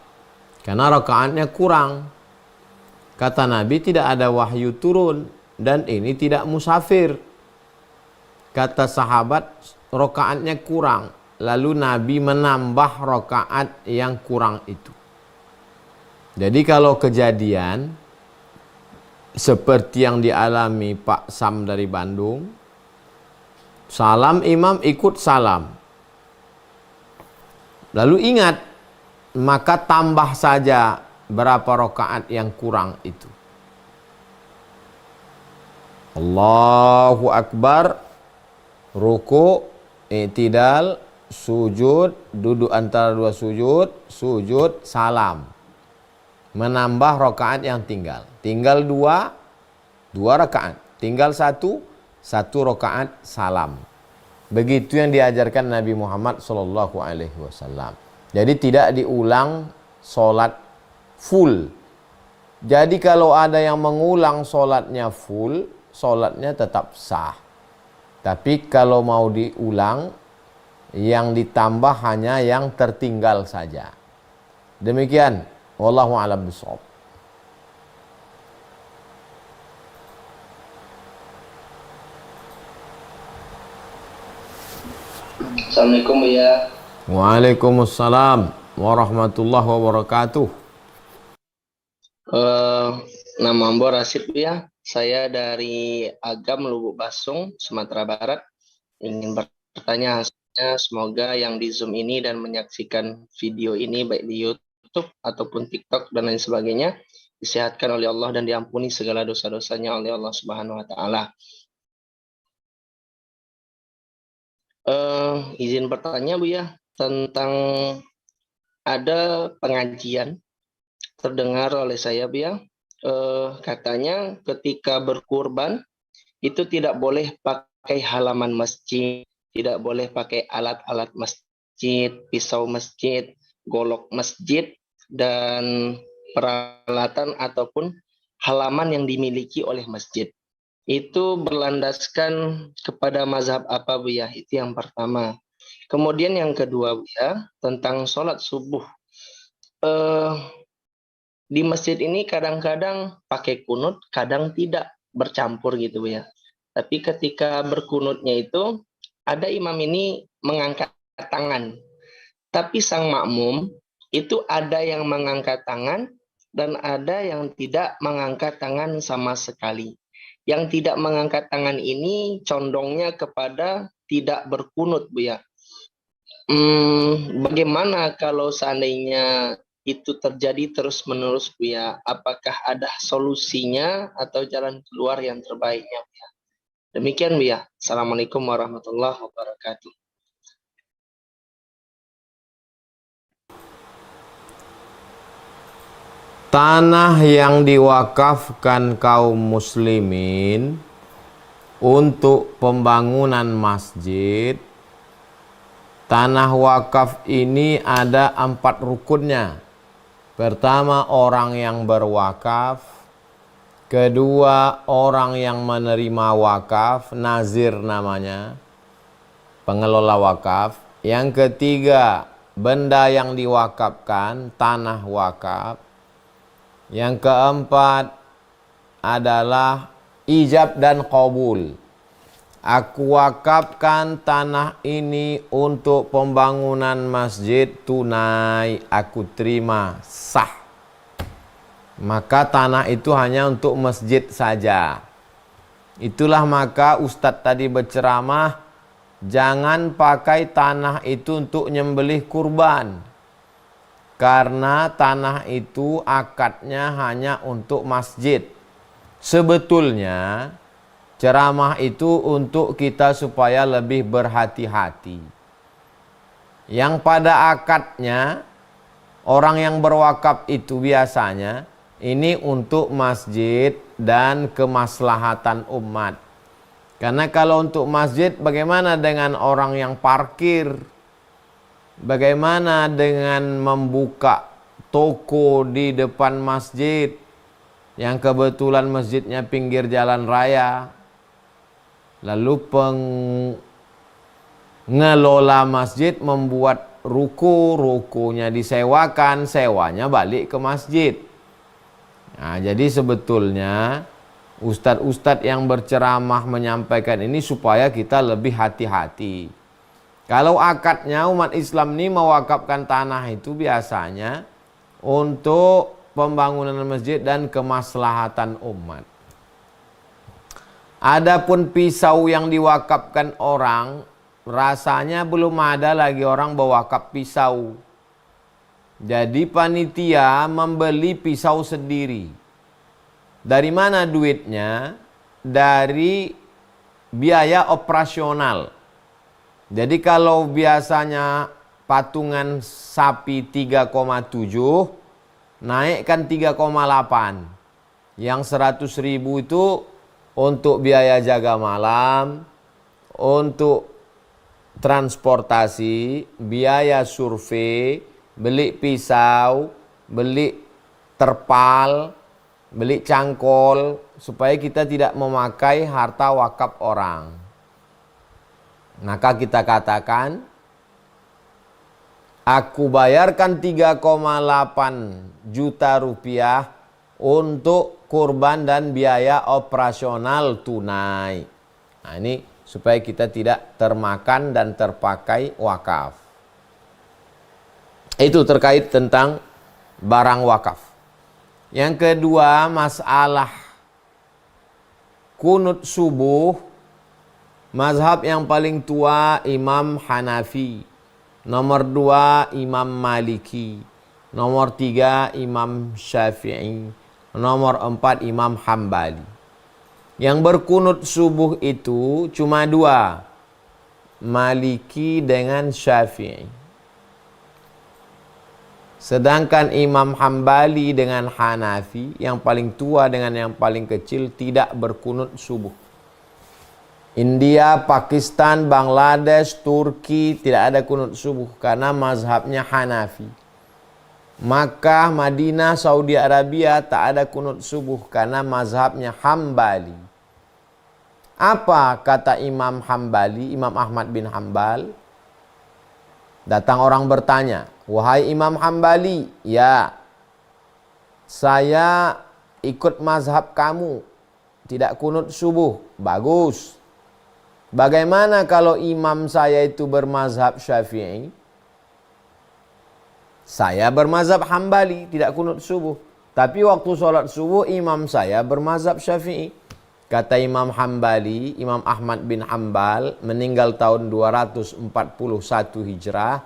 Karena rakaatnya kurang. Kata Nabi, tidak ada wahyu turun dan ini tidak musafir. Kata sahabat, rakaatnya kurang. Lalu Nabi menambah rakaat yang kurang itu. Jadi kalau kejadian seperti yang dialami Pak Sam dari Bandung, salam imam ikut salam. Lalu ingat, maka tambah saja berapa rakaat yang kurang itu. Allahu Akbar, ruku, i'tidal, sujud, duduk antara 2 sujud, sujud, salam. Menambah rakaat yang tinggal. Tinggal 2 rakaat. Tinggal 1 rakaat salam. Begitu yang diajarkan Nabi Muhammad SAW. Jadi tidak diulang sholat full. Jadi kalau ada yang mengulang sholatnya full, sholatnya tetap sah. Tapi kalau mau diulang, yang ditambah hanya yang tertinggal saja. Demikian. Wallahu a'lam bishawab. Assalamualaikum ya. Waalaikumsalam warahmatullahi wabarakatuh. Nama Mbok Rasid ya. Saya dari Agam Lubuk Basung, Sumatera Barat. Ingin bertanya, semoga yang di Zoom ini dan menyaksikan video ini baik di YouTube ataupun TikTok dan lain sebagainya disehatkan oleh Allah dan diampuni segala dosa-dosanya oleh Allah Subhanahu wa taala. Izin bertanya Bu ya, tentang ada pengajian terdengar oleh saya Bu ya, katanya ketika berkurban itu tidak boleh pakai halaman masjid, tidak boleh pakai alat-alat masjid, pisau masjid, golok masjid, dan peralatan ataupun halaman yang dimiliki oleh masjid. Itu berlandaskan kepada mazhab apa Bu ya? Itu yang pertama. Kemudian yang kedua Bu ya, tentang sholat subuh. Di masjid ini kadang-kadang pakai kunut, kadang tidak, bercampur gitu Bu ya. Tapi ketika berkunutnya itu, ada imam ini mengangkat tangan. Tapi sang makmum itu ada yang mengangkat tangan dan ada yang tidak mengangkat tangan sama sekali. Yang tidak mengangkat tangan ini condongnya kepada tidak berkunut Bu ya. Bagaimana kalau seandainya itu terjadi terus-menerus Bu ya? Apakah ada solusinya atau jalan keluar yang terbaiknya Bu ya? Demikian Bu ya. Assalamualaikum warahmatullahi wabarakatuh. Tanah yang diwakafkan kaum muslimin untuk pembangunan masjid, tanah wakaf ini ada 4 rukunnya. Pertama, orang yang berwakaf. Kedua, orang yang menerima wakaf, nazir namanya, pengelola wakaf. Yang ketiga, benda yang diwakafkan, tanah wakaf. Yang keempat adalah ijab dan qabul. Aku wakafkan tanah ini untuk pembangunan masjid tunai, aku terima, sah. Maka tanah itu hanya untuk masjid saja. Itulah maka Ustadz tadi berceramah, jangan pakai tanah itu untuk nyembelih kurban. Karena tanah itu akadnya hanya untuk masjid. Sebetulnya ceramah itu untuk kita supaya lebih berhati-hati. Yang pada akadnya, orang yang berwakaf itu biasanya ini untuk masjid dan kemaslahatan umat. Karena kalau untuk masjid, bagaimana dengan orang yang parkir? Bagaimana dengan membuka toko di depan masjid yang kebetulan masjidnya pinggir jalan raya? Lalu pengelola masjid membuat ruko-rukonya disewakan, sewanya balik ke masjid. Nah, jadi sebetulnya ustadz-ustadz yang berceramah menyampaikan ini supaya kita lebih hati-hati. Kalau akadnya umat Islam ini mewakafkan tanah itu biasanya untuk pembangunan masjid dan kemaslahatan umat. Adapun pisau yang diwakafkan orang, rasanya belum ada lagi orang berwakaf pisau. Jadi panitia membeli pisau sendiri. Dari mana duitnya? Dari biaya operasional. Jadi kalau biasanya patungan sapi 3,7, naikkan 3,8. Yang 100.000 itu untuk biaya jaga malam, untuk transportasi, biaya survei, beli pisau, beli terpal, beli cangkol, supaya kita tidak memakai harta wakaf orang. Maka kita katakan, aku bayarkan 3,8 juta rupiah untuk kurban dan biaya operasional tunai. Nah, ini supaya kita tidak termakan dan terpakai wakaf. Itu terkait tentang barang wakaf. Yang kedua, masalah kunut subuh. Mazhab yang paling tua Imam Hanafi. Nomor 2 Imam Maliki. Nomor 3 Imam Syafi'i. Nomor 4 Imam Hambali. Yang berkunut subuh itu cuma 2. Maliki dengan Syafi'i. Sedangkan Imam Hambali dengan Hanafi, yang paling tua dengan yang paling kecil, tidak berkunut subuh. India, Pakistan, Bangladesh, Turki tidak ada kunut subuh karena mazhabnya Hanafi. Makkah, Madinah, Saudi Arabia tak ada kunut subuh karena mazhabnya Hambali. Apa kata Imam Hambali, Imam Ahmad bin Hambal? Datang orang bertanya, wahai Imam Hambali, ya, saya ikut mazhab kamu, tidak kunut subuh. Bagus. Bagaimana kalau imam saya itu bermazhab Syafi'i? Saya bermazhab Hambali, tidak kunut subuh. Tapi waktu sholat subuh imam saya bermazhab Syafi'i. Kata Imam Hambali, Imam Ahmad bin Hambal meninggal tahun 241 Hijrah.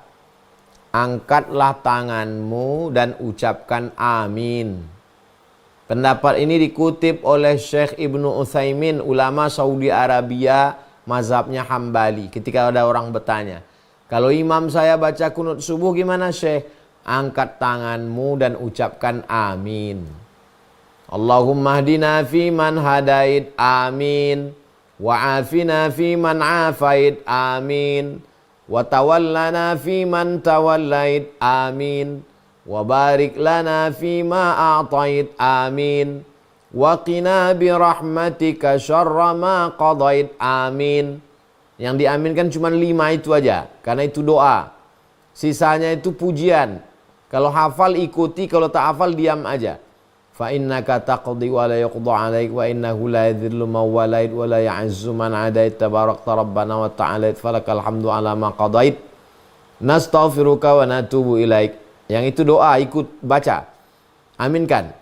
Angkatlah tanganmu dan ucapkan amin. Pendapat ini dikutip oleh Syekh Ibnu Utsaimin, ulama Saudi Arabia, mazhabnya Hambali. Ketika ada orang bertanya, kalau imam saya baca kunut subuh gimana Syekh? Angkat tanganmu dan ucapkan amin. Allahumma hdina fi man hadait, amin. Wa afina fi man afait, amin. Wa tawallana fi man tawallait, amin. Wa barik lana fi ma a'tait, amin. Wa qina bi rahmatika syarra ma qadait, amin. Yang diaminkan cuma 5 itu aja, karena itu doa. Sisanya itu pujian. Kalau hafal ikuti, kalau tak hafal diam aja. Fa innaka taqdi wa la yuqda 'alaik wa innahu la yadhillu man walait wa la ya'izzu man 'adait tabarakta rabbana wa ta'ala falakal hamdu 'ala ma qadait nastaghfiruka wa natubu ilaik. Yang itu doa, ikut baca. Aminkan.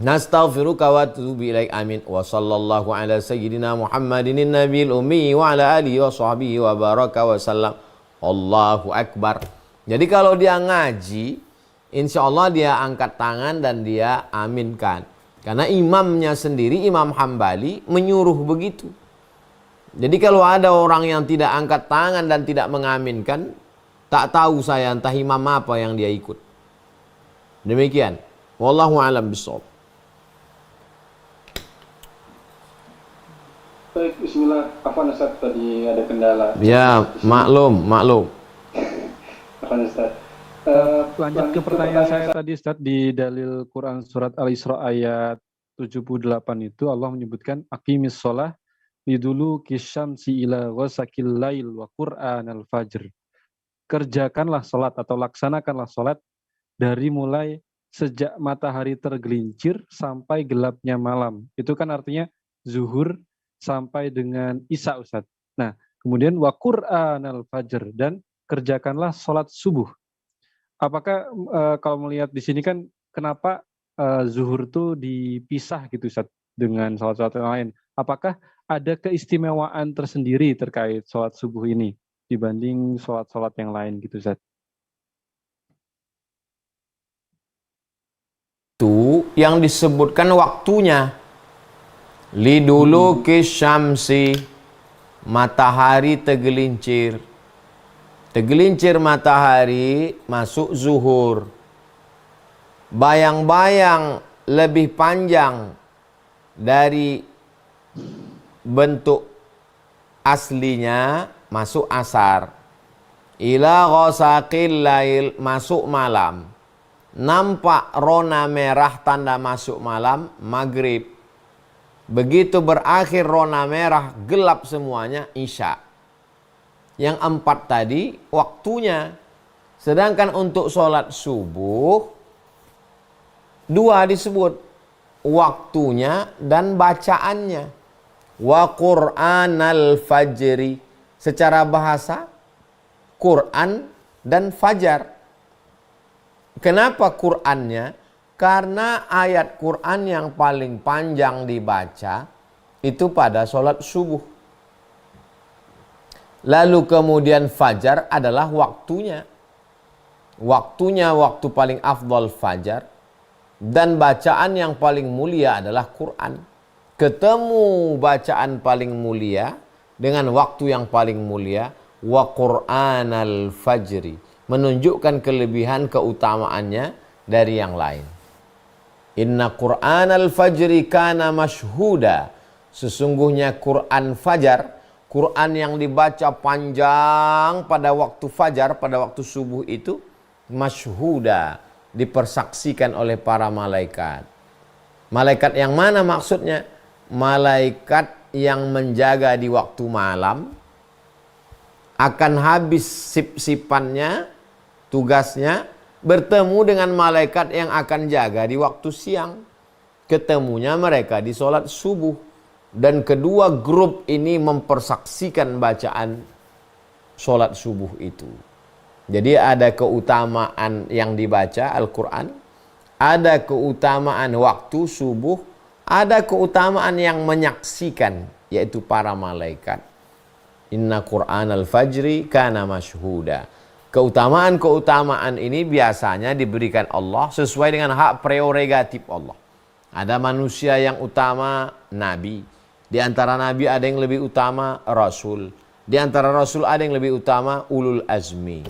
Nastaghfiruka wa natubu ilaik. Amin. Wa sallallahu ala sayyidina Muhammadin nabiyil ummi wa ala alihi wa sahbihi wa baraka wa sallam. Allahu akbar. Jadi kalau dia ngaji, insya Allah dia angkat tangan dan dia aminkan. Karena imamnya sendiri, Imam Hambali, menyuruh begitu. Jadi kalau ada orang yang tidak angkat tangan dan tidak mengaminkan, tak tahu saya entah imam apa yang dia ikut. Demikian. Wallahu a'lam bishawab. Baik, bismillah. Afwan Ustaz, tadi ada kendala. Ya, maklum. Afwan Ustaz. Lanjut ke pertanyaan saya tadi Ustaz, di dalil Quran surat Al-Isra ayat 78 itu Allah menyebutkan aqimis shalah lidulu kisyamsi ila ghasakil lail wa Qur'an al-fajr. Kerjakanlah salat atau laksanakanlah salat dari mulai sejak matahari tergelincir sampai gelapnya malam. Itu kan artinya zuhur sampai dengan isya Ustaz. Nah, kemudian wa Qur'an al-fajr, dan kerjakanlah salat subuh. Apakah kalau melihat di sini kan kenapa zuhur tuh dipisah gitu Ustaz dengan sholat-sholat yang lain? Apakah ada keistimewaan tersendiri terkait sholat subuh ini dibanding sholat-sholat yang lain gitu Ustaz? Itu yang disebutkan waktunya. Lidulu kisyamsi, matahari tergelincir. Tergelincir matahari, masuk zuhur. Bayang-bayang lebih panjang dari bentuk aslinya, masuk asar. Ila ghasaqil lail, masuk malam. Nampak rona merah tanda masuk malam, maghrib. Begitu berakhir rona merah, gelap semuanya, isya. Yang 4 tadi waktunya. Sedangkan untuk sholat subuh 2 disebut, waktunya dan bacaannya. Wa Qur'anal fajri, secara bahasa Quran dan fajar. Kenapa Qur'annya? Karena ayat Quran yang paling panjang dibaca itu pada sholat subuh. Lalu kemudian fajar adalah waktunya. Waktunya waktu paling afdal fajar. Dan bacaan yang paling mulia adalah Quran. Ketemu bacaan paling mulia dengan waktu yang paling mulia. Wa Qur'anal fajri. Menunjukkan kelebihan keutamaannya dari yang lain. Inna Qur'anal fajri kana mashhuda. Sesungguhnya Quran fajar, Quran yang dibaca panjang pada waktu fajar, pada waktu subuh itu, masyhuda, dipersaksikan oleh para malaikat. Malaikat yang mana maksudnya? Malaikat yang menjaga di waktu malam, akan habis sip-sipannya, tugasnya, bertemu dengan malaikat yang akan jaga di waktu siang. Ketemunya mereka di sholat subuh. Dan kedua grup ini mempersaksikan bacaan sholat subuh itu. Jadi ada keutamaan yang dibaca Al-Quran, ada keutamaan waktu subuh, ada keutamaan yang menyaksikan, yaitu para malaikat. Inna Qur'an al-fajri kana mashhuda. Keutamaan-keutamaan ini biasanya diberikan Allah sesuai dengan hak prerogatif Allah. Ada manusia yang utama, nabi. Di antara nabi ada yang lebih utama, rasul. Di antara rasul ada yang lebih utama, ulul azmi.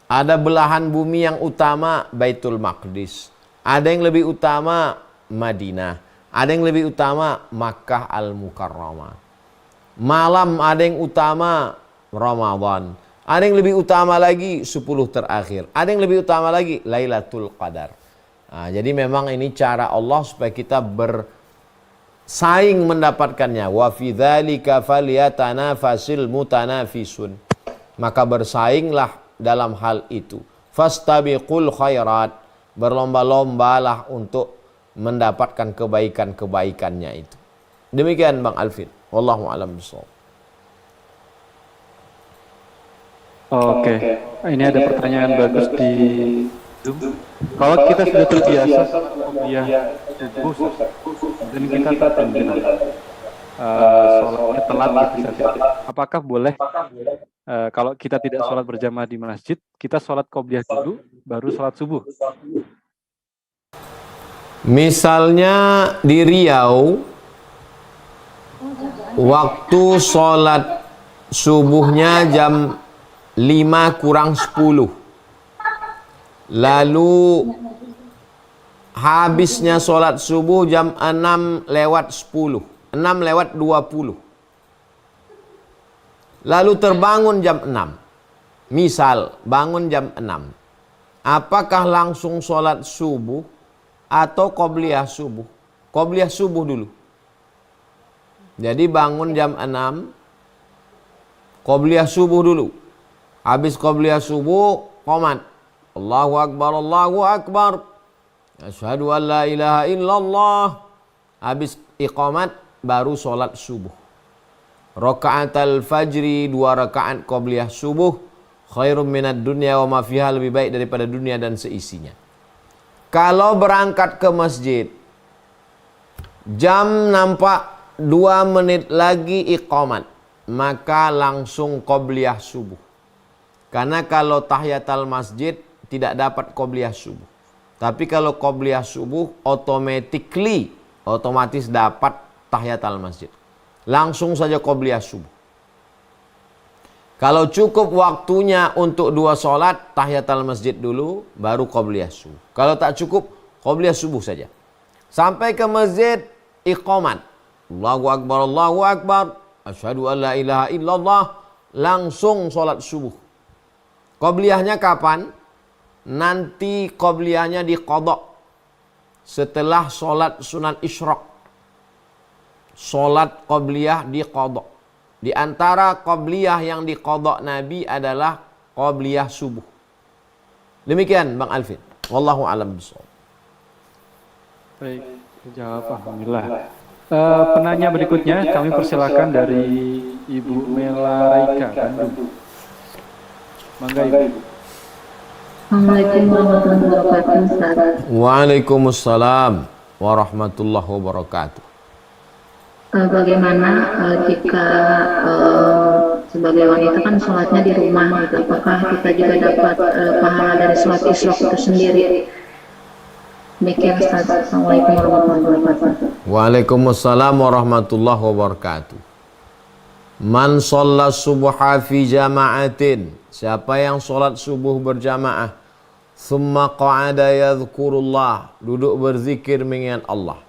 Ada belahan bumi yang utama, Baitul Maqdis. Ada yang lebih utama, Madinah. Ada yang lebih utama, Makkah al-Mukarramah. Malam ada yang utama, Ramadan. Ada yang lebih utama lagi, 10 terakhir. Ada yang lebih utama lagi, Lailatul Qadar. Nah, jadi memang ini cara Allah supaya kita saing mendapatkannya. Wa fi dzalika falyatanafasil mutanafisun. Maka bersainglah dalam hal itu. Fastabiqul khairat, berlomba-lombalah untuk mendapatkan kebaikan-kebaikannya itu. Demikian Bang Alvin. Wallahu a'lam bishawab. Oke, ini ada pertanyaan bagus di Zoom. Kalau kita sudah terbiasa kuliah subuh dan kita terbiasa sholatnya telat gitu saja, apakah boleh kalau kita tidak sholat berjamaah di masjid, kita sholat qobliyah dulu baru sholat subuh? Misalnya di Riau, waktu sholat subuhnya jam 5 kurang 10. Lalu habisnya sholat subuh jam 6 lewat 10. 6 lewat 20. Lalu terbangun jam 6. Misal, bangun jam 6. Apakah langsung sholat subuh atau qobliyah subuh? Qobliyah subuh dulu. Jadi bangun jam 6, qobliyah subuh dulu. Habis qobliyah subuh, qomat. Allahu Akbar, Allahu Akbar. Asyhadu an la ilaha illallah. Habis iqamat, baru sholat subuh. Raka'atul fajri, 2 rakaat qobliyah subuh. Khairum minad dunya wa ma fiha, lebih baik daripada dunia dan seisinya. Kalau berangkat ke masjid, jam nampak 2 menit lagi iqamat, maka langsung qobliyah subuh. Karena kalau tahiyatul masjid tidak dapat qobliyah subuh. Tapi kalau qobliyah subuh otomatis dapat tahiyatul masjid. Langsung saja qobliyah subuh. Kalau cukup waktunya untuk 2 sholat, tahiyatul masjid dulu, baru qobliyah subuh. Kalau tak cukup, qobliyah subuh saja. Sampai ke masjid, iqamat. Allahu Akbar, Allahu Akbar. Asyhadu an la ilaha illallah. Langsung sholat subuh. Qobliyahnya kapan? Nanti qobliyahnya diqadha setelah sholat sunat isyraq. Sholat qobliyah diqadha. Di antara qobliyah yang diqadha Nabi adalah qobliyah subuh. Demikian Bang Alvin. Wallahu a'lam bishawab. Baik, jawab alhamdulillah. Penanya berikutnya kami persilakan dari Ibu Melaraika Bandung. Mangga Ibu. Assalamualaikum warahmatullahi wabarakatuh, Ustaz. Waalaikumsalam warahmatullahi wabarakatuh. Bagaimana jika sebagai wanita kan sholatnya di rumah gitu, apakah kita juga dapat pahala dari sholat isyraq itu sendiri? Demikian Ustaz. Assalamualaikum warahmatullahi wabarakatuh. Waalaikumsalam warahmatullahi wabarakatuh. Man shalla subha fi jama'atin, siapa yang sholat subuh berjamaah, thumma qa'ada yadhkurullah, duduk berzikir mengingat Allah,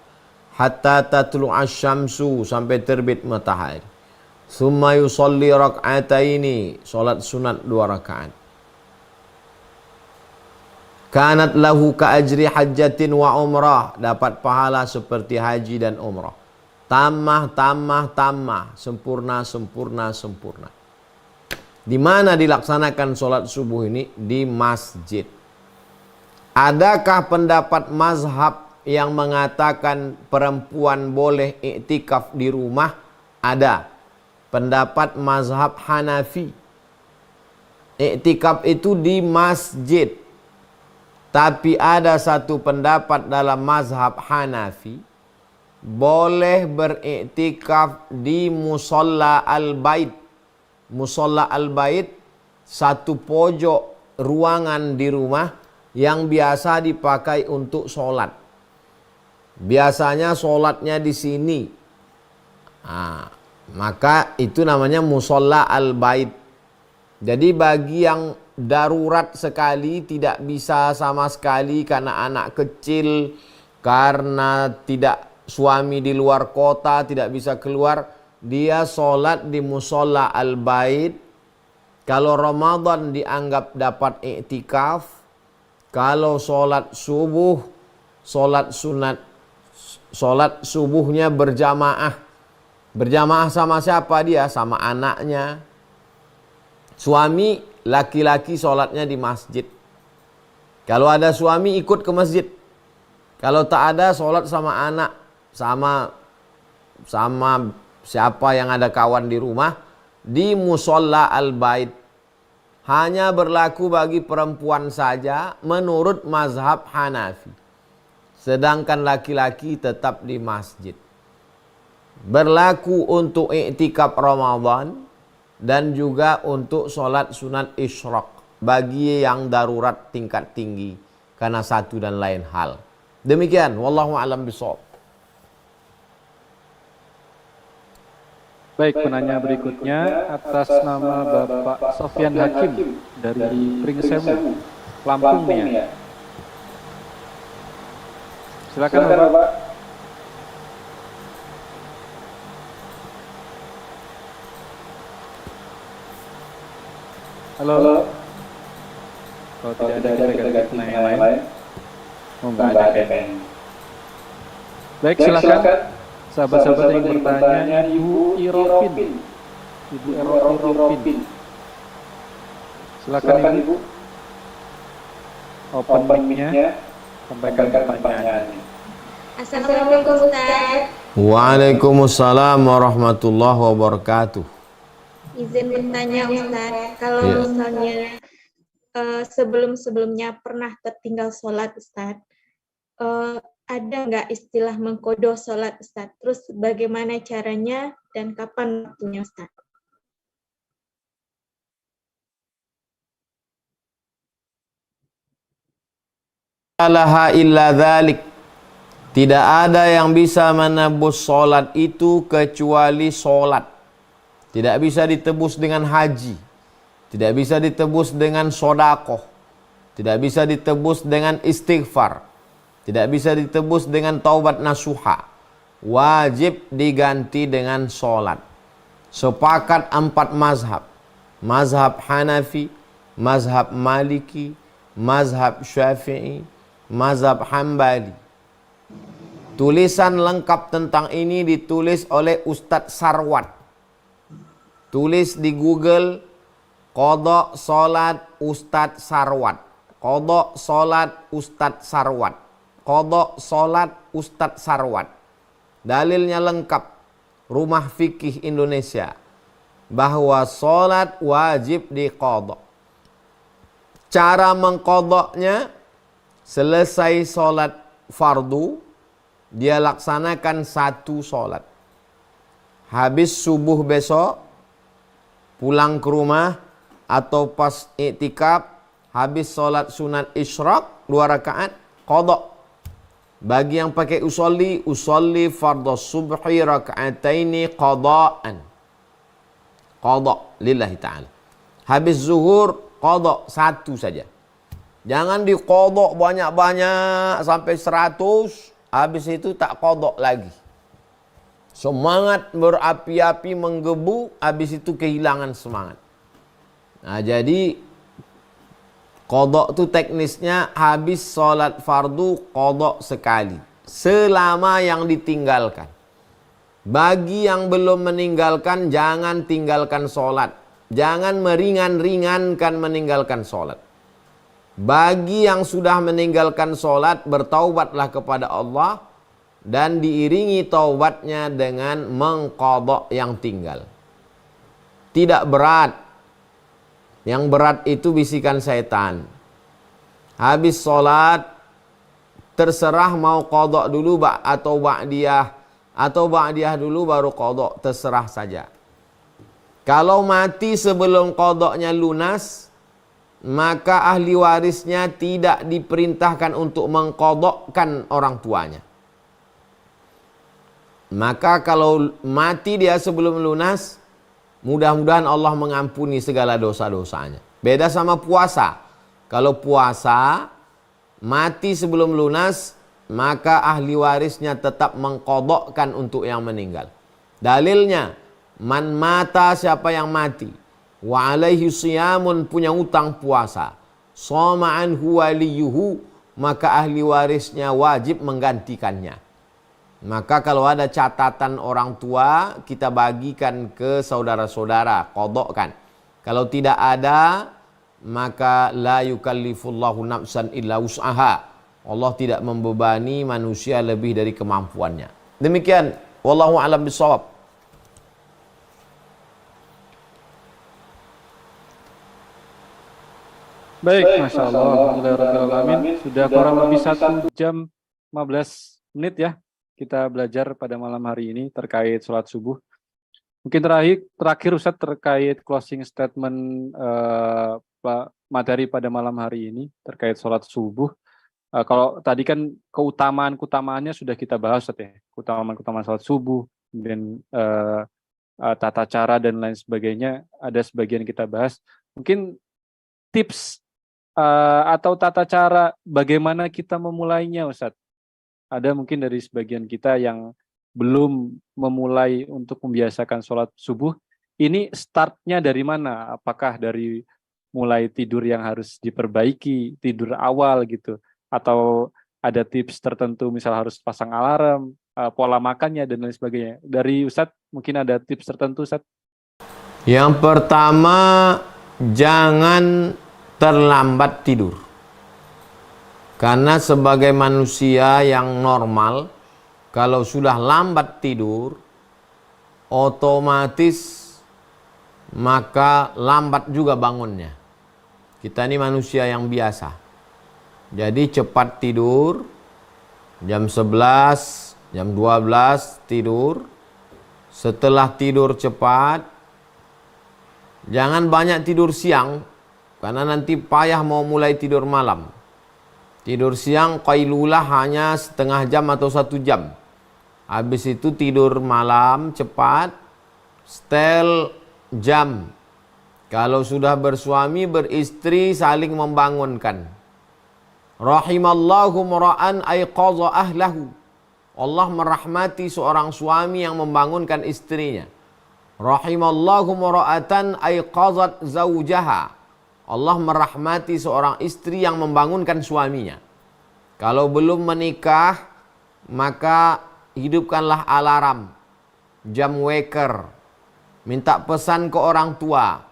hatta tatlu'asy syamsu, sampai terbit matahari, thumma yusalli rak'ataini, sholat sunat 2 rakaat, kanat lahu ka ajri hajjatin wa umrah, dapat pahala seperti haji dan umrah. Tamah, sempurna. Di mana dilaksanakan sholat subuh ini? Di masjid. Adakah pendapat mazhab yang mengatakan perempuan boleh iktikaf di rumah? Ada. Pendapat mazhab Hanafi. Iktikaf itu di masjid. Tapi ada satu pendapat dalam mazhab Hanafi, boleh beriktikaf di musalla al-bait. Musalla al-bait, satu pojok ruangan di rumah yang biasa dipakai untuk sholat. Biasanya sholatnya di sini. Maka itu namanya musalla al-bait. Jadi bagi yang darurat sekali, tidak bisa sama sekali karena anak kecil, karena tidak suami di luar kota, tidak bisa keluar, dia sholat di musalla al-bait. Kalau Ramadan dianggap dapat iktikaf. Kalau sholat subuh, sholat sunat Sholat subuhnya berjamaah. Berjamaah sama siapa dia? Sama anaknya. Suami laki-laki sholatnya di masjid. Kalau ada suami ikut ke masjid. Kalau tak ada sholat sama anak. Sama siapa yang ada kawan di rumah. Di musolla al-bait. Hanya berlaku bagi perempuan saja menurut mazhab Hanafi. Sedangkan laki-laki tetap di masjid. Berlaku untuk iktikaf Ramadan dan juga untuk sholat sunat isyraq bagi yang darurat tingkat tinggi karena satu dan lain hal. Demikian, wallahu a'lam bishawab. Baik, penanya berikutnya atas nama Bapak Sofyan Hakim dari Pringsewu, Lampung nih ya. Silakan Bapak. Halo. Kalau tidak ada kita ganti penanya yang lain. Oh, enggak ada. Baik, silakan. Sahabat-sahabat yang bertanya, Ibu Iropin. Ibu Iropin. Silakan Ibu. Open mic-nya. Sampaikan pertanyaannya. Assalamualaikum Ustaz. Waalaikumsalam warahmatullahi wabarakatuh. Izin bertanya Ustaz, kalau misalnya sebelum-sebelumnya pernah tertinggal sholat Ustaz, ada nggak istilah mengkodoh sholat Ustaz? Terus bagaimana caranya dan kapan waktunya Ustaz? Laha illa dzalik. Tidak ada yang bisa menebus solat itu kecuali solat. Tidak bisa ditebus dengan haji. Tidak bisa ditebus dengan sodakoh. Tidak bisa ditebus dengan istighfar. Tidak bisa ditebus dengan taubat nasuha. Wajib diganti dengan solat. Sepakat 4 mazhab. Mazhab Hanafi, mazhab Maliki, mazhab Syafi'i, mazhab Hambali. Tulisan lengkap tentang ini ditulis oleh Ustadz Sarwat. Tulis di Google Qadha Salat Ustadz Sarwat. Qadha Salat Ustadz Sarwat. Qadha Salat Ustadz Sarwat. Dalilnya lengkap. Rumah Fikih Indonesia. Bahwa salat wajib diqadha. Cara mengqadhanya, selesai salat fardu, dia laksanakan 1 salat. Habis subuh besok, pulang ke rumah, atau pas iktikaf, habis salat sunat isyraq 2 rakaat, qadha. Bagi yang pakai usolli fardhu subhi raka'ataini qada'an. Qadha lillahi ta'ala. Habis zuhur, qadha 1 saja. Jangan diqadha banyak-banyak sampai 100, habis itu tak qadha lagi. Semangat berapi-api menggebu, habis itu kehilangan semangat. Nah, jadi qadha itu teknisnya habis sholat fardu qadha sekali. Selama yang ditinggalkan. Bagi yang belum meninggalkan, jangan tinggalkan sholat. Jangan meringan-ringankan meninggalkan sholat. Bagi yang sudah meninggalkan sholat, bertaubatlah kepada Allah. Dan diiringi taubatnya dengan mengqadha yang tinggal. Tidak berat. Yang berat itu bisikan setan. Habis sholat, terserah mau qadha dulu atau ba'diyah. Atau ba'diyah dulu baru qadha, terserah saja. Kalau mati sebelum qadhanya lunas, maka ahli warisnya tidak diperintahkan untuk mengqadhakan orang tuanya. Maka kalau mati dia sebelum lunas, mudah-mudahan Allah mengampuni segala dosa-dosanya. Beda sama puasa. Kalau puasa, mati sebelum lunas, maka ahli warisnya tetap mengqadhakan untuk yang meninggal. Dalilnya, man mata, siapa yang mati, wa alaihi siyamun, punya utang puasa, shoma anhu waliyuhu, maka ahli warisnya wajib menggantikannya. Maka kalau ada catatan orang tua, kita bagikan ke saudara-saudara, qadokkan. Kalau tidak ada, maka la yukallifullahu nafsan illa wus'aha. Allah tidak membebani manusia lebih dari kemampuannya. Demikian, wallahu a'lam bishawab. Baik, Masya Allah, Alhamdulillahirrahmanirrahim. Sudah kurang lebih 1 jam 15 menit ya kita belajar pada malam hari ini terkait sholat subuh. Mungkin terakhir Ustaz terkait closing statement materi pada malam hari ini terkait sholat subuh. Kalau tadi kan keutamaannya sudah kita bahas Ustaz ya, keutamaan sholat subuh, dan tata cara dan lain sebagainya ada sebagian kita bahas. Mungkin tips atau tata cara bagaimana kita memulainya Ustaz. Ada mungkin dari sebagian kita yang belum memulai untuk membiasakan sholat subuh. Ini startnya dari mana? Apakah dari mulai tidur yang harus diperbaiki, tidur awal gitu? Atau ada tips tertentu, misal harus pasang alarm, pola makannya dan lain sebagainya. Dari Ustadz mungkin ada tips tertentu Ustadz? Yang pertama, jangan terlambat tidur. Karena sebagai manusia yang normal, kalau sudah lambat tidur, otomatis maka lambat juga bangunnya. Kita ini manusia yang biasa. Jadi cepat tidur, jam 11, jam 12 tidur. Setelah tidur cepat, jangan banyak tidur siang, karena nanti payah mau mulai tidur malam. Tidur siang qailulah hanya setengah jam atau 1 jam. Habis itu tidur malam cepat, setel jam. Kalau sudah bersuami beristri saling membangunkan. Rahimallahu mura'an ayqadha ahlahu. Allah merahmati seorang suami yang membangunkan istrinya. Rahimallahu mura'atan ayqadhat zawjaha. Allah merahmati seorang istri yang membangunkan suaminya. Kalau belum menikah, maka hidupkanlah alarm, jam waker, minta pesan ke orang tua.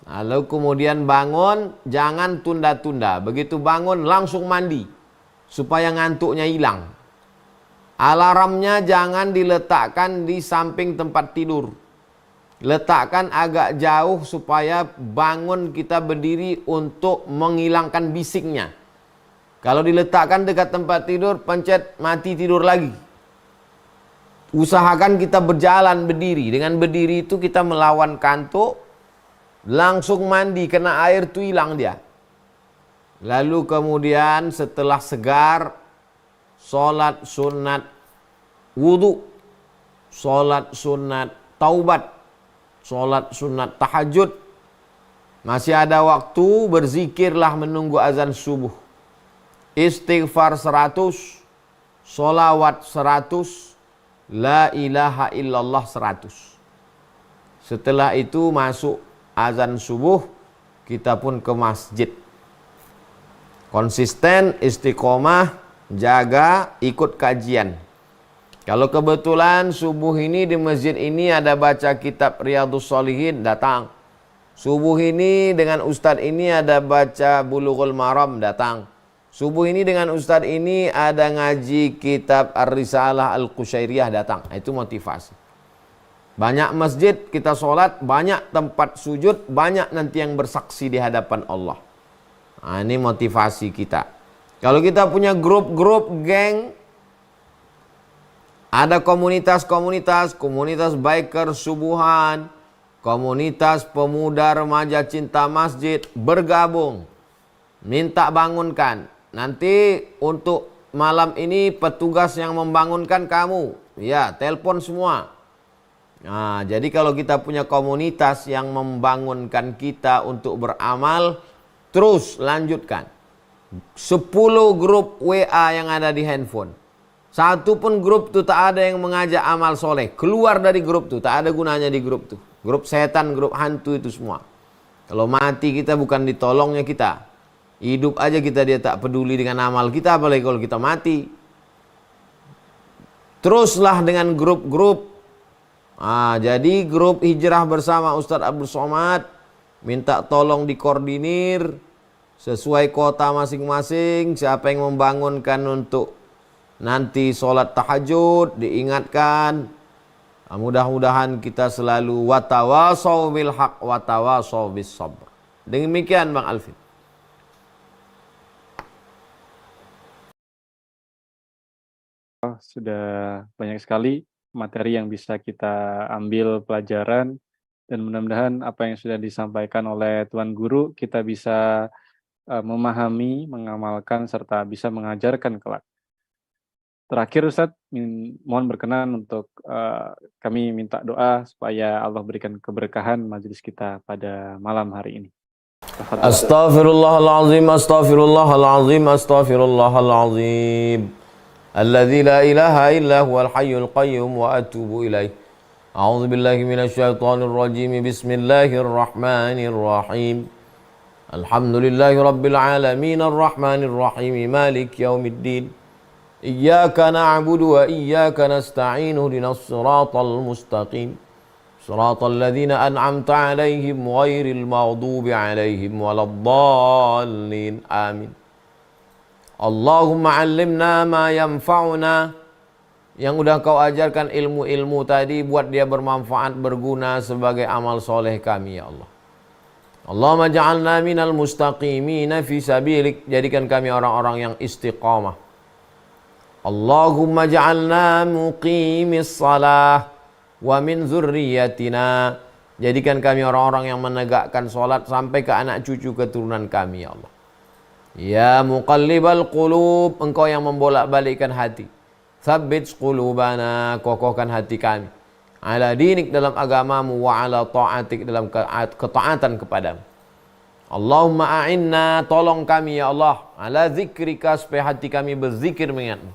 Lalu kemudian bangun, jangan tunda-tunda. Begitu bangun langsung mandi, supaya ngantuknya hilang. Alarmnya jangan diletakkan di samping tempat tidur. Letakkan agak jauh supaya bangun kita berdiri untuk menghilangkan bisiknya. Kalau diletakkan dekat tempat tidur, pencet mati tidur lagi. Usahakan kita berjalan berdiri. Dengan berdiri itu kita melawan kantuk, langsung mandi, kena air itu hilang dia. Lalu kemudian setelah segar, sholat sunat wudu, sholat sunat taubat, sholat sunat tahajud. Masih ada waktu, berzikirlah menunggu azan subuh. Istighfar 100, sholawat 100, la ilaha illallah 100. Setelah itu masuk azan subuh, kita pun ke masjid. Konsisten, istiqomah, jaga, ikut kajian. Kalau kebetulan subuh ini di masjid ini ada baca kitab Riyadhus Shalihin, datang. Subuh ini dengan ustadz ini ada baca Bulughul Maram, datang. Subuh ini dengan ustadz ini ada ngaji kitab Ar-Risalah Al-Qushairiyah, datang. Itu motivasi. Banyak masjid kita sholat, banyak tempat sujud, banyak nanti yang bersaksi di hadapan Allah. Nah, ini motivasi kita. Kalau kita punya grup-grup, geng, ada komunitas-komunitas, komunitas biker subuhan, komunitas pemuda remaja cinta masjid, bergabung, minta bangunkan. Nanti untuk malam ini petugas yang membangunkan kamu, ya telepon semua. Nah, jadi kalau kita punya komunitas yang membangunkan kita untuk beramal, terus lanjutkan. 10 grup WA yang ada di handphone. Satu pun grup itu tak ada yang mengajak amal soleh. Keluar dari grup itu, tak ada gunanya di grup itu. Grup setan, grup hantu itu semua. Kalau mati kita bukan ditolongnya kita. Hidup aja kita dia tak peduli dengan amal kita, apalagi kalau kita mati. Teruslah dengan grup-grup. Jadi grup hijrah bersama Ustadz Abdul Somad minta tolong dikoordinir sesuai kota masing-masing. Siapa yang membangunkan untuk nanti sholat tahajud diingatkan. Mudah-mudahan kita selalu watawasau bil haq watawasau bis sabr. Demikian Bang Alvin. Sudah banyak sekali materi yang bisa kita ambil pelajaran, dan mudah-mudahan apa yang sudah disampaikan oleh Tuan Guru kita bisa memahami, mengamalkan, serta bisa mengajarkan kelak. Terakhir Ustadz, mohon berkenan untuk kami minta doa supaya Allah berikan keberkahan majelis kita pada malam hari ini. Astaghfirullahalazim, astaghfirullahalazim, astaghfirullahalazim. Alladzi la ilaha illa huwal hayyul qayyum wa atubu ilaih. A'udzu billahi minasy syaithanir rajim. Bismillahirrahmanirrahim. Alhamdulillahi rabbil alamin arrahmanir rahim maliki yaumiddin. Iyyaka na'budu wa iyyaka nasta'in ihdinas siratal mustaqim. Siratal ladzina an'amta 'alaihim ghairil maghdubi 'alaihim waladdallin. Amin. Allahumma 'allimna ma yanfa'una. Yang udah kau ajarkan ilmu-ilmu tadi, buat dia bermanfaat, berguna sebagai amal soleh kami ya Allah. Allahumma ja'alna minal mustaqimina fi sabilik. Jadikan kami orang-orang yang istiqamah. Allahumma ja'alna muqimis salah wa min zurriyatina. Jadikan kami orang-orang yang menegakkan solat sampai ke anak cucu keturunan kami ya Allah. Ya muqallibal qulub, engkau yang membolak-balikkan hati. Tsabbit qulubana, kokohkan hati kami. Ala dinik, dalam agamamu, wa ala ta'atik, dalam ketaatan kepadamu. Allahumma a'inna, tolong kami ya Allah, ala zikrika, supaya hati kami berzikir mengingatmu.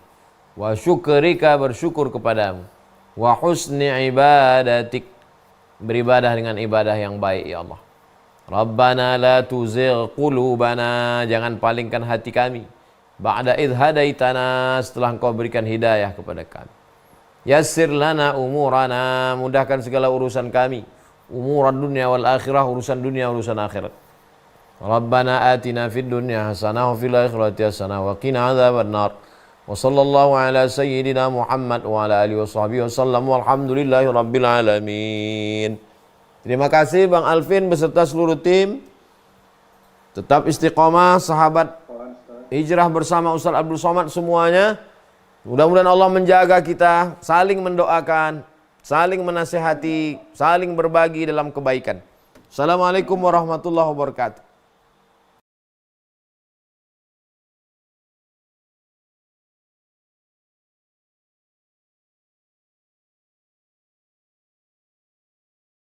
Wa syukrika, bersyukur kepadamu. Wa husni ibadatik, beribadah dengan ibadah yang baik ya Allah. Rabbana la tuzigh qulubana, jangan palingkan hati kami. Ba'da idh hadaitana, setelah engkau berikan hidayah kepada kami. Yassir lana umurana, mudahkan segala urusan kami. Umuran dunia wal akhirah, urusan dunia, urusan akhirat. Rabbana atina fid dunya hasanah wa fil akhirati hasanah wa qina adzaban nar. Wa sallallahu ala sayyidina Muhammad wa ala alihi wa sahbihi wasallam walhamdulillahi rabbil alamin. Terima kasih Bang Alvin beserta seluruh tim. Tetap istiqomah sahabat hijrah bersama Ustadz Abdul Somad semuanya. Mudah-mudahan Allah menjaga kita, saling mendoakan, saling menasihati, saling berbagi dalam kebaikan. Assalamualaikum warahmatullahi wabarakatuh.